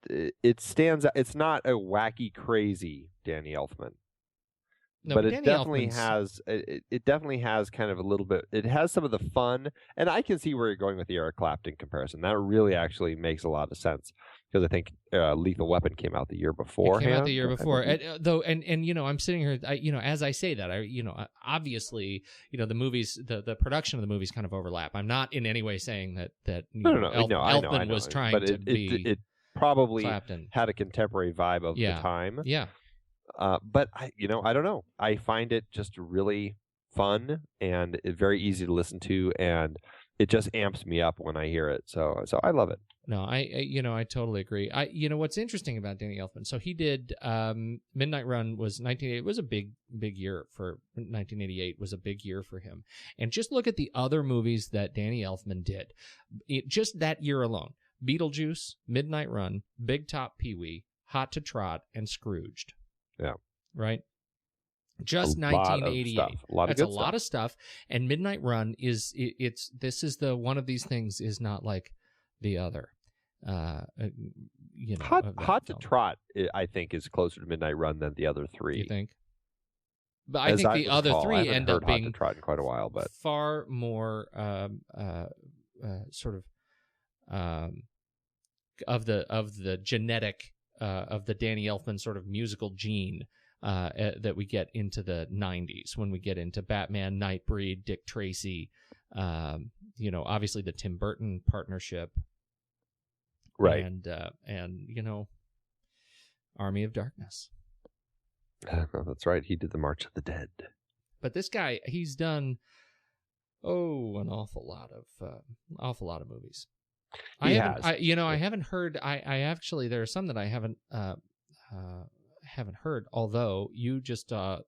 stands out. It's not a wacky, crazy Danny Elfman. No, but it Danny definitely Elfman's... has. It definitely has kind of a little bit. It has some of the fun, and I can see where you're going with the Eric Clapton comparison. That really actually makes a lot of sense, because I think Lethal Weapon came out the year before. It came out the year before, I'm sitting here. As I say that, obviously, the movies, the production of the movies kind of overlap. I'm not in any way saying that Elfman was trying to be. It probably Clapton. had a contemporary vibe of the time. Yeah. But I don't know. I find it just really fun and very easy to listen to, and it just amps me up when I hear it. So I love it. No, I totally agree. What's interesting about Danny Elfman? So he did Midnight Run was 1988. It was a big year for 1988. Was a big year for him. And just look at the other movies that Danny Elfman did. Just that year alone: Beetlejuice, Midnight Run, Big Top Pee-wee, Hot to Trot, and Scrooged. Yeah. Right? Just 1988. That's a lot of stuff. And Midnight Run this is the one of these things is not like the other. Hot to Trot, I think, is closer to Midnight Run than the other three. You think? But I think the other three end up being Hot to Trot in quite a while, but far more sort of of the genetic of the Danny Elfman sort of musical gene that we get into the 90s, when we get into Batman, Nightbreed, Dick Tracy, obviously the Tim Burton partnership, right, and Army of Darkness. That's right. He did the March of the Dead. But this guy, he's done an awful lot of movies. I haven't heard. I actually, there are some that I haven't heard. Although you just saw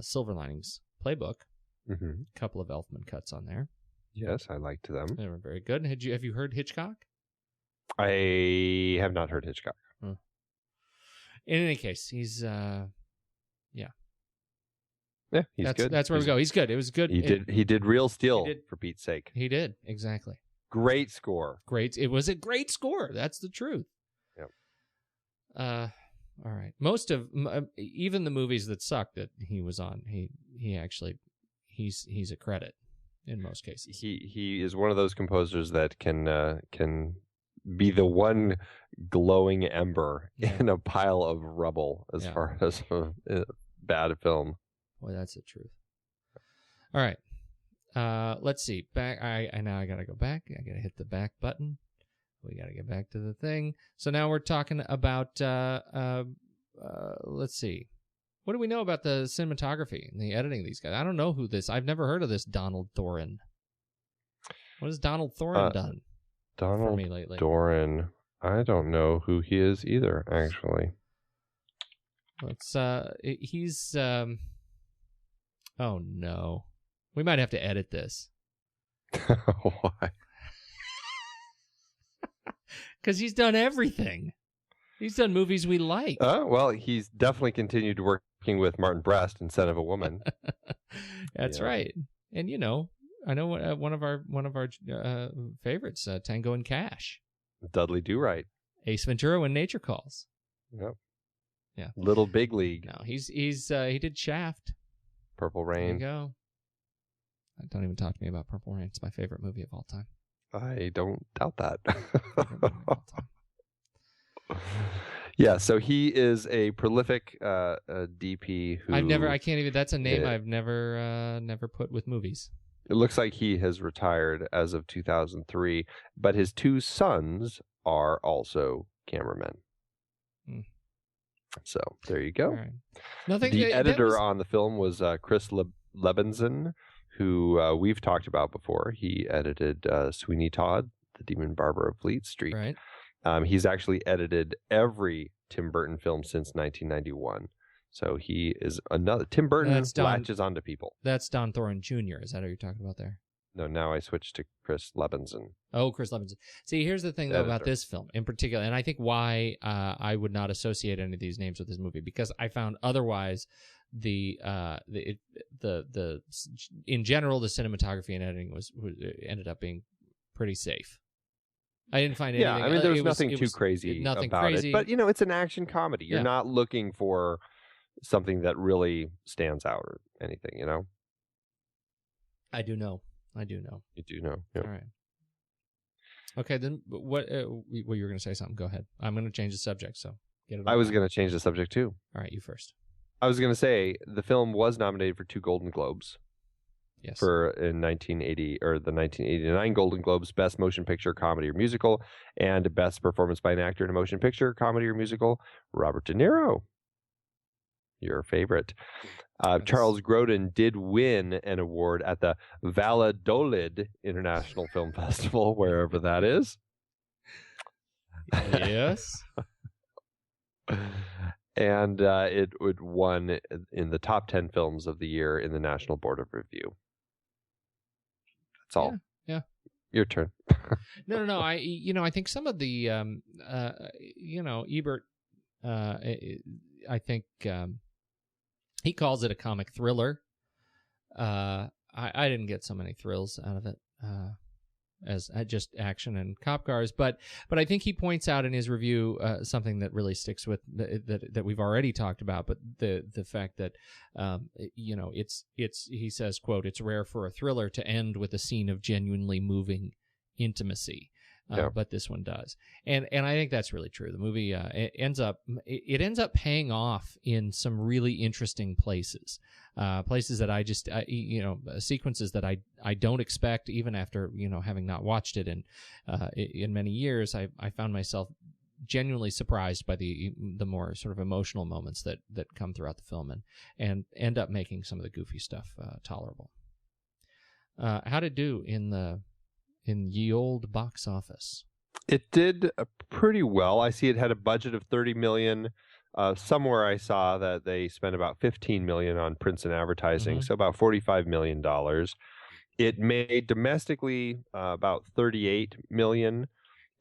Silver Linings Playbook, a couple of Elfman cuts on there. Yes, I liked them. They were very good. Have you heard Hitchcock? I have not heard Hitchcock. In any case, he's Yeah, he's good. That's where we go. He's good. It was good. He did Real Steel, for Pete's sake. He did, exactly. Great score. Great. It was a great score. That's the truth. Yep. All right. Most of even the movies that suck that he was on, he actually he's a credit in most cases. He is one of those composers that can be the one glowing ember in a pile of rubble as far as a bad film. Boy, that's the truth. All right. Let's see. Back. Now I gotta go back. I gotta hit the back button. We gotta get back to the thing. So now we're talking about. Let's see. What do we know about the cinematography and the editing of these guys? I don't know who this. I've never heard of this Donald Thorin. What has Donald Thorin done? Donald for me lately? Thorin. I don't know who he is either. Actually. Let's. He's. Oh no. We might have to edit this. Why? Because he's done everything. He's done movies we like. Well, he's definitely continued working with Martin Brest in Son of a Woman. That's right. And I know one of our favorites, Tango and Cash. Dudley Do Right. Ace Ventura: When Nature Calls. Yep. Yeah. Little Big League. No, he did Shaft. Purple There you Rain. go. Don't even talk to me about Purple Rain. It's my favorite movie of all time. I don't doubt that. Favorite movie of all time. Yeah, so he is a prolific DP who I can't even. That's a name I've never put with movies. It looks like he has retired as of 2003, but his two sons are also cameramen. So there you go. All right. Nothing. The editor on the film was Chris Lebenson, who we've talked about before. He edited Sweeney Todd, The Demon Barber of Fleet Street. Right. He's actually edited every Tim Burton film since 1991. So he is another. Tim Burton latches onto people. That's Don Thorne Jr. Is that what you're talking about there? No, now I switched to Chris Lebenson. Oh, Chris Lebenson. See, here's the thing though, about this film in particular, and I think why I would not associate any of these names with this movie, because I found otherwise in general the cinematography and editing was ended up being pretty safe. I didn't find anything. Yeah, I mean, there was nothing too crazy about crazy. it. But, it's an action comedy. You're not looking for something that really stands out or anything, I do know. You do know. Yeah. All right. Okay, then what you were going to say something. Go ahead. I'm going to change the subject, so get it. I was going to change the subject, too. All right, you first. I was going to say the film was nominated for 2 Golden Globes. Yes. In 1980 or the 1989 Golden Globes, Best Motion Picture, Comedy or Musical, and Best Performance by an Actor in a Motion Picture, Comedy or Musical, Robert De Niro. Your favorite. Charles Grodin did win an award at the Valladolid International Film Festival, wherever that is. Yes. And it won in the top 10 films of the year in the National Board of Review. That's all. Yeah. Your turn. No. I think some of the, Ebert, I think he calls it a comic thriller. I didn't get so many thrills out of it as just action and cop cars, but I think he points out in his review something that really sticks with that we've already talked about, but the fact that it's he says, quote, "It's rare for a thriller to end with a scene of genuinely moving intimacy." But this one does, and I think that's really true. The movie ends up paying off in some really interesting places, places that I just sequences that I don't expect even after having not watched it in many years. I found myself genuinely surprised by the more sort of emotional moments that come throughout the film and end up making some of the goofy stuff tolerable. How'd it do in ye old box office? It did pretty well. I see it had a budget of $30 million. Somewhere I saw that they spent about $15 million on prints and advertising, so about $45 million. It made domestically about $38 million,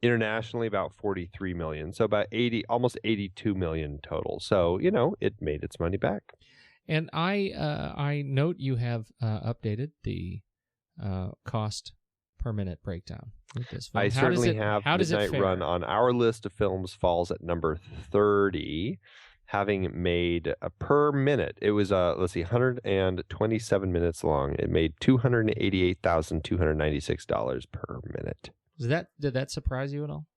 internationally about $43 million, so about almost $82 million total. So it made its money back. And I note you have updated the cost per minute breakdown with this film. I certainly have. How does it Midnight fare? Run on our list of films falls at number 30, having made per minute. It was 127 minutes long. It made $288,296 per minute. Did that surprise you at all?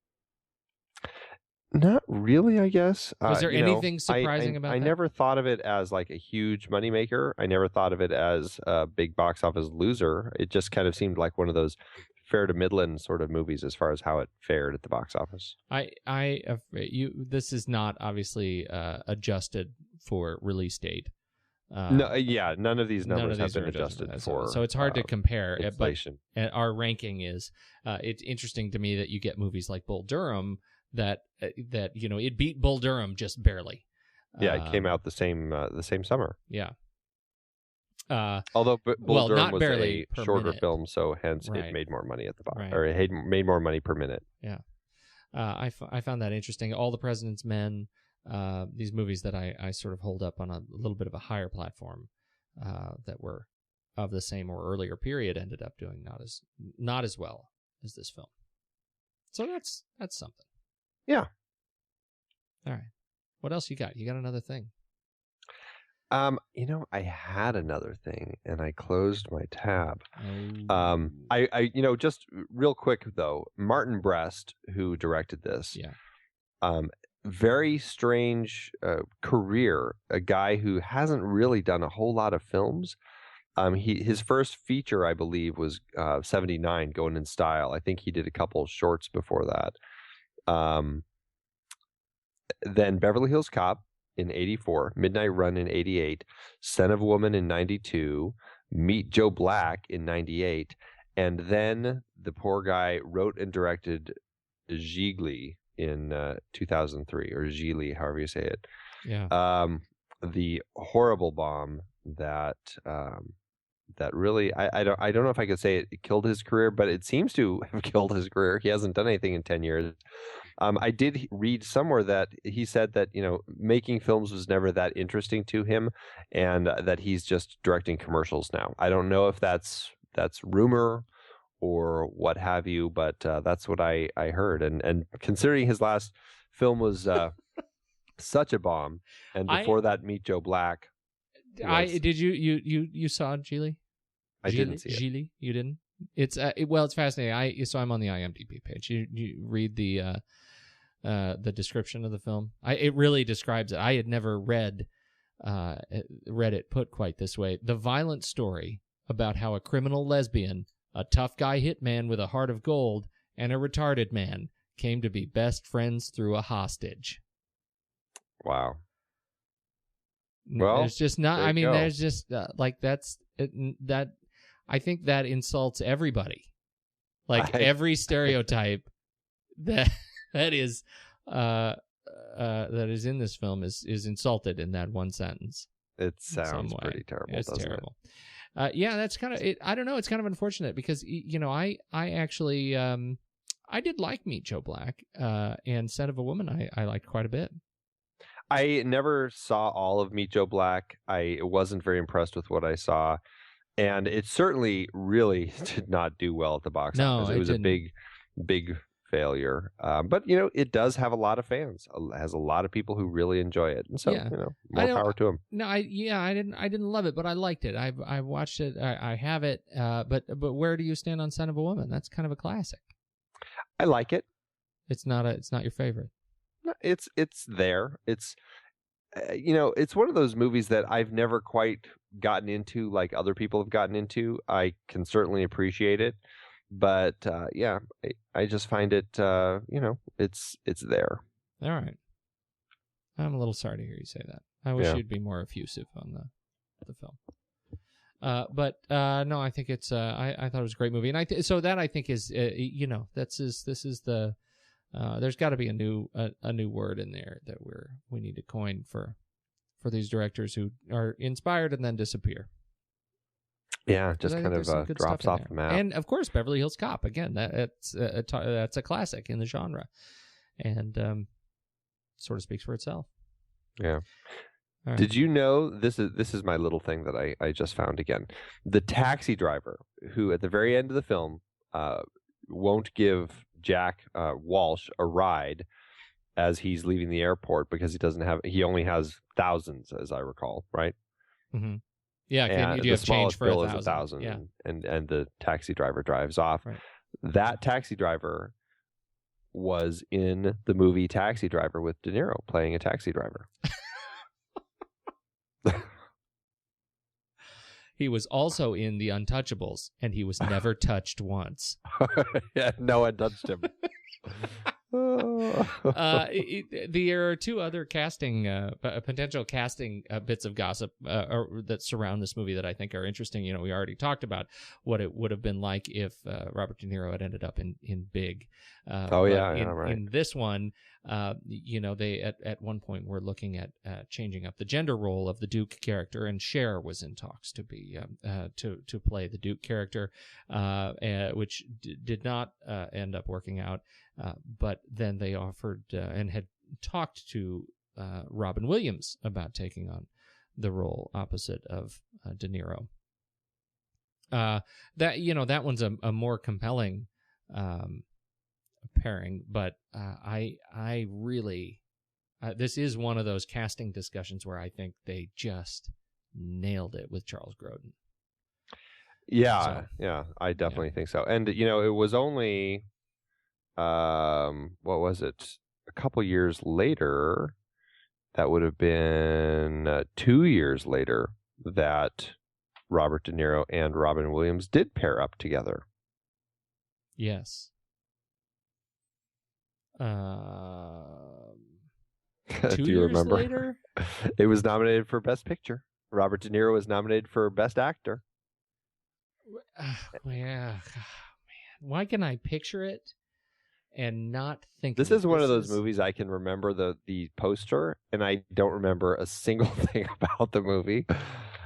Not really, I guess. Was there anything surprising about that? I never thought of it as like a huge moneymaker. I never thought of it as a big box office loser. It just kind of seemed like one of those fair to Midland sort of movies as far as how it fared at the box office. This is not obviously adjusted for release date. None of these numbers have been adjusted for. So it's hard to compare. Inflation. But our ranking is. It's interesting to me that you get movies like Bull Durham that it beat Bull Durham just barely. Yeah, it came out the same summer. Yeah. Although Bull Durham was barely a shorter minute. film, so hence Right. it made more money at the box, Right. or it made more money per minute. Yeah. I found that interesting. All the President's Men, these movies that I sort of hold up on a little bit of a higher platform that were of the same or earlier period ended up doing not as well as this film. So that's something. Yeah. All right. What else you got? You got another thing? I had another thing and I closed my tab. Oh. Just real quick though, Martin Brest, who directed this, very strange career. A guy who hasn't really done a whole lot of films. His first feature, I believe, was 79, Going in Style. I think he did a couple of shorts before that. Then Beverly Hills Cop in 84, Midnight Run in 88, Son of a Woman in 92, Meet Joe Black in 98, and then the poor guy wrote and directed Gigli in 2003, or Gigli, however you say it. Yeah. The horrible bomb that really I don't know if I could say it killed his career, but it seems to have killed his career. He hasn't done anything in 10 years. I did read somewhere that he said that making films was never that interesting to him, and that he's just directing commercials now. I don't know if that's rumor or what have you, but that's what I heard. And considering his last film was such a bomb, and before that, Meet Joe Black. Did you saw Gigli? I didn't see it. Gigli, you didn't? It's it's fascinating. So I'm on the IMDb page. You read the description of the film. It really describes it. I had never read it put quite this way. The violent story about how a criminal lesbian, a tough guy hitman with a heart of gold, and a retarded man came to be best friends through a hostage. Wow. Well, there's just not. I mean, go. there's just that. I think that insults everybody. Like every stereotype that is that is in this film is insulted in that one sentence. It sounds pretty terrible. It's doesn't terrible. Yeah, that's kind of it. I don't know. It's kind of unfortunate because I actually I did like Meet Joe Black and Son of a Woman. I liked quite a bit. I never saw all of Meet Joe Black. I wasn't very impressed with what I saw, and it certainly really did not do well at the box office. It was a big failure. But it does have a lot of fans. It has a lot of people who really enjoy it, and so more power to them. No, I didn't love it, but I liked it. I watched it. I have it. But where do you stand on Son of a Woman? That's kind of a classic. I like it. It's not your favorite. It's there. It's it's one of those movies that I've never quite gotten into like other people have gotten into. I can certainly appreciate it, but I just find it it's there. All right. I'm a little sorry to hear you say that. I wish you'd be more effusive on the film. No, I think it's I thought it was a great movie, and I think is this is the there's got to be a new word in there that we need to coin for these directors who are inspired and then disappear. Yeah, just kind of drops off the map. And of course, Beverly Hills Cop again. That's a classic in the genre, and sort of speaks for itself. Yeah. Right. Did you know this is my little thing that I just found again? The taxi driver who at the very end of the film won't give Jack Walsh a ride as he's leaving the airport because he only has thousands, as I recall, right? Mm-hmm. Yeah, and you the have change smallest for bill $1,000. is $1,000, yeah. and the taxi driver drives off. Right. That taxi driver was in the movie Taxi Driver with De Niro playing a taxi driver. He was also in The Untouchables, and he was never touched once. Yeah, no one touched him. There are two other potential casting bits of gossip that surround this movie that I think are interesting. We already talked about what it would have been like if Robert De Niro had ended up in Big. Right. In this one, they at one point were looking at changing up the gender role of the Duke character, and Cher was in talks to be to play the Duke character, which did not end up working out. But then they offered and had talked to Robin Williams about taking on the role opposite of De Niro. That one's a more compelling pairing, but I really This is one of those casting discussions where I think they just nailed it with Charles Grodin. Yeah, I definitely think so. And it was only, what was it? A couple years later, that would have been 2 years later, that Robert De Niro and Robin Williams did pair up together. Yes. 2 Do you years remember? later? It was nominated for Best Picture. Robert De Niro was nominated for Best Actor. Yeah. Oh, man. Why can I picture it and not think This of it? is one of those movies I can remember the poster, and I don't remember a single thing about the movie.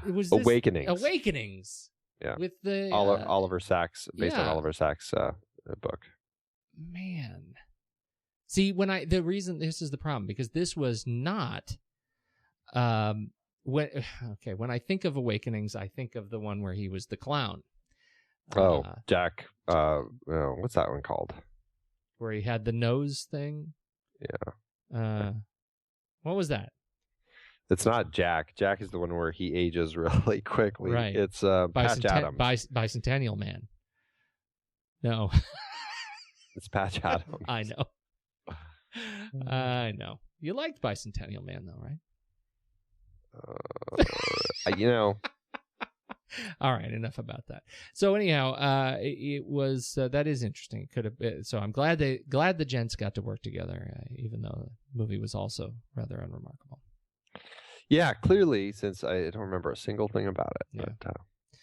It was Awakenings. Awakenings. Yeah. With the Oliver Sacks, based on yeah. Oliver Sacks' book. Man. See, the reason this is the problem, because this was not when I think of Awakenings, I think of the one where he was the clown. Jack, what's that one called? Where he had the nose thing. Yeah. What was that? It's not Jack. Jack is the one where he ages really quickly. Right. It's Patch Adams. Bicentennial Man. No. It's Patch Adams. I know. I know. You liked Bicentennial Man, though, right? All right, enough about that. So anyhow, it was that is interesting. It could have been, so I'm glad the gents got to work together, even though the movie was also rather unremarkable. Yeah, clearly, since I don't remember a single thing about it. Yeah. But,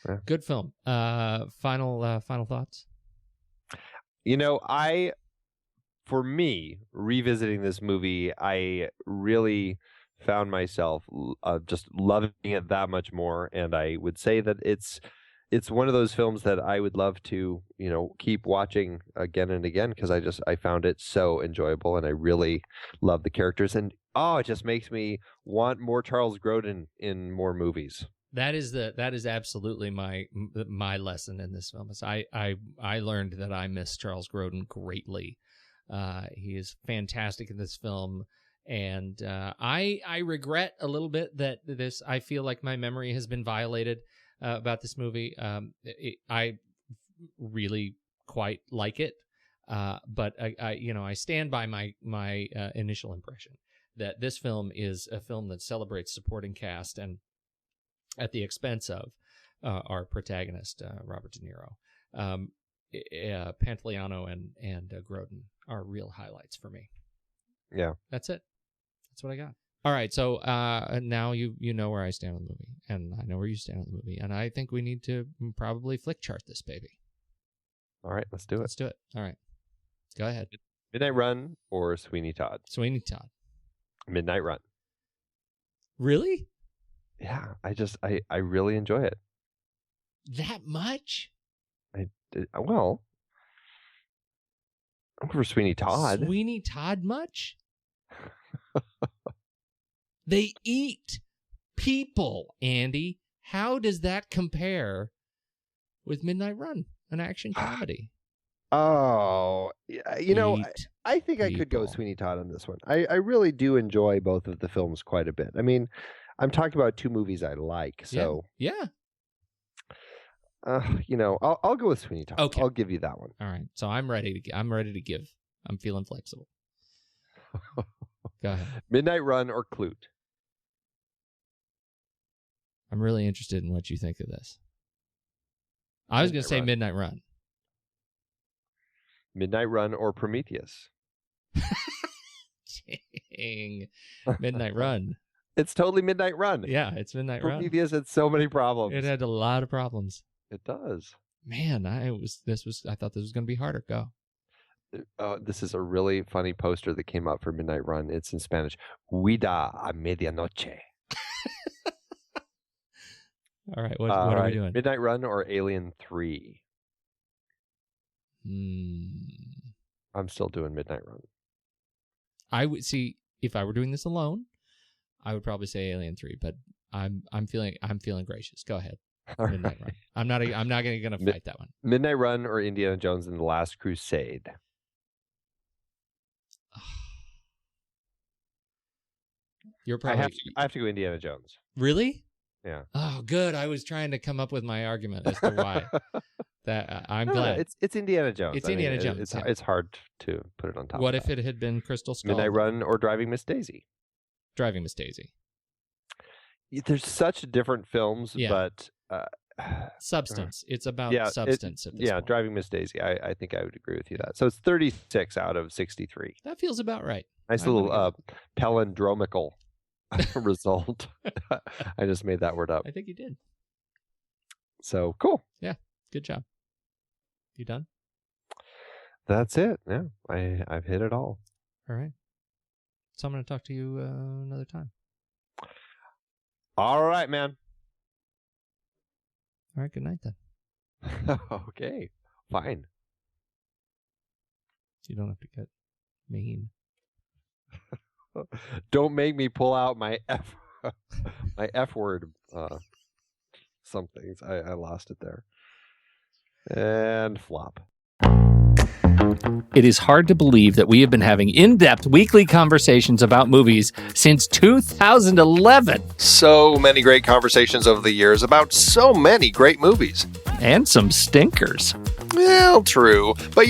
yeah. Good film. Final thoughts. For me, revisiting this movie, I really found myself just loving it that much more, and I would say that it's one of those films that I would love to keep watching again and again, because I found it so enjoyable, and I really love the characters, and it just makes me want more Charles Grodin in more movies. That is absolutely my lesson in this film. Is I learned that I miss Charles Grodin greatly. He is fantastic in this film, and I regret a little bit that I feel like my memory has been violated about this movie. I really quite like it, but I stand by my initial impression that this film is a film that celebrates supporting cast, and at the expense of our protagonist, Robert De Niro. Pantoliano and Grodin are real highlights for me. Yeah. That's it. That's what I got. All right, so now you know where I stand on the movie, and I know where you stand on the movie, and I think we need to probably flick chart this baby. All right, let's do it. Let's do it. All right. Go ahead. Midnight Run or Sweeney Todd? Sweeney Todd. Midnight Run. Really? Yeah, I really enjoy it. That much? Well, I'm for Sweeney Todd. Sweeney Todd much? They eat people, Andy. How does that compare with Midnight Run, an action comedy? Oh, I think I could go people. Sweeney Todd on this one. I really do enjoy both of the films quite a bit. I mean, I'm talking about two movies I like, so yeah. I'll go with Sweeney Todd. Okay. I'll give you that one. All right. So I'm ready to give. I'm feeling flexible. Go ahead. Midnight Run or Clute? I'm really interested in what you think of this. I was going to say Midnight Run. Midnight Run or Prometheus? Dang. Midnight Run. It's totally Midnight Run. Yeah, it's Midnight Run. Prometheus had so many problems. It had a lot of problems. It does. Man, I thought this was going to be harder. Go. This is a really funny poster that came out for Midnight Run. It's in Spanish. Huida a medianoche. All right, what are we doing? Midnight Run or Alien 3? I'm still doing Midnight Run. I would see if I were doing this alone, I would probably say Alien 3, but I'm feeling gracious. Go ahead. Midnight Run. I'm not going to fight that one. Midnight Run or Indiana Jones and the Last Crusade? You're I probably have to go Indiana Jones. really. Yeah. Oh, good. I was trying to come up with my argument as to why. That I'm No, glad. it's Indiana Jones. It's I mean, Indiana Jones, yeah. It's hard to put it on top. What of if it had been Crystal Skull? Midnight Run or Driving Miss Daisy? Driving Miss Daisy. There's such different films, Yeah. but Substance. It's about yeah, substance at this point. Driving Miss Daisy. I think I would agree with you that. So it's 36 out of 63. That feels about right. Nice I'm little gonna palindromical result. I just made that word up. I think you did. So cool. Good job. You done? That's it. Yeah, I've hit it all. All right. So I'm going to talk to you another time. All right, man. All right. Good night then. Okay, fine. You don't have to get mean. Don't make me pull out my F word. Some things I lost it there. And flop. It is hard to believe that we have been having in-depth weekly conversations about movies since 2011. So many great conversations over the years about so many great movies. And some stinkers. Well, true. But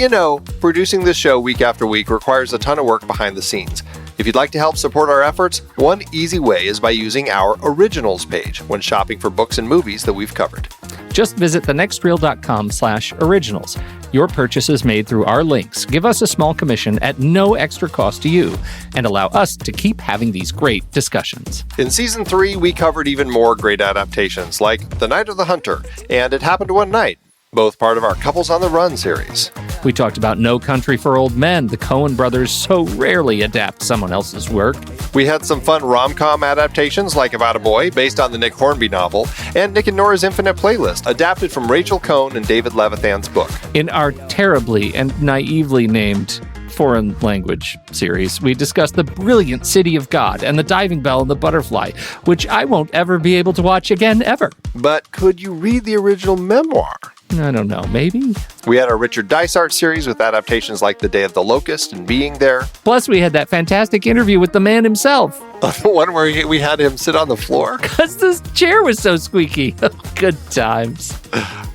producing this show week after week requires a ton of work behind the scenes. If you'd like to help support our efforts, one easy way is by using our Originals page when shopping for books and movies that we've covered. Just visit thenextreel.com/originals. Your purchases made through our links give us a small commission at no extra cost to you and allow us to keep having these great discussions. In Season 3, we covered even more great adaptations like The Night of the Hunter and It Happened One Night, both part of our Couples on the Run series. We talked about No Country for Old Men. The Coen brothers so rarely adapt someone else's work. We had some fun rom-com adaptations like About a Boy, based on the Nick Hornby novel, and Nick and Nora's Infinite Playlist, adapted from Rachel Cohn and David Levithan's book. In our terribly and naively named foreign language series, we discussed The Brilliant City of God and The Diving Bell and the Butterfly, which I won't ever be able to watch again, ever. But could you read the original memoir? I don't know, maybe? We had our Richard Dysart series with adaptations like The Day of the Locust and Being There. Plus, we had that fantastic interview with the man himself. The one where we had him sit on the floor. Because this chair was so squeaky. Good times.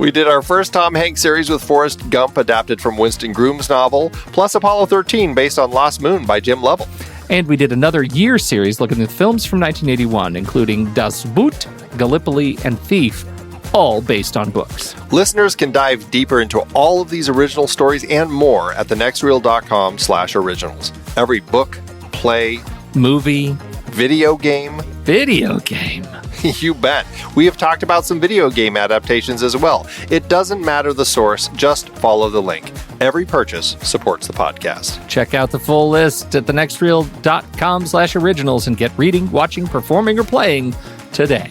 We did our first Tom Hanks series with Forrest Gump, adapted from Winston Groom's novel, plus Apollo 13, based on Lost Moon by Jim Lovell. And we did another year series looking at films from 1981, including Das Boot, Gallipoli, and Thief, all based on books. Listeners can dive deeper into all of these original stories and more at thenextreel.com/originals. Every book, play, Movie, video game. You bet. We have talked about some video game adaptations as well. It doesn't matter the source, just follow the link. Every purchase supports the podcast. Check out the full list at thenextreel.com/originals and get reading, watching, performing, or playing today.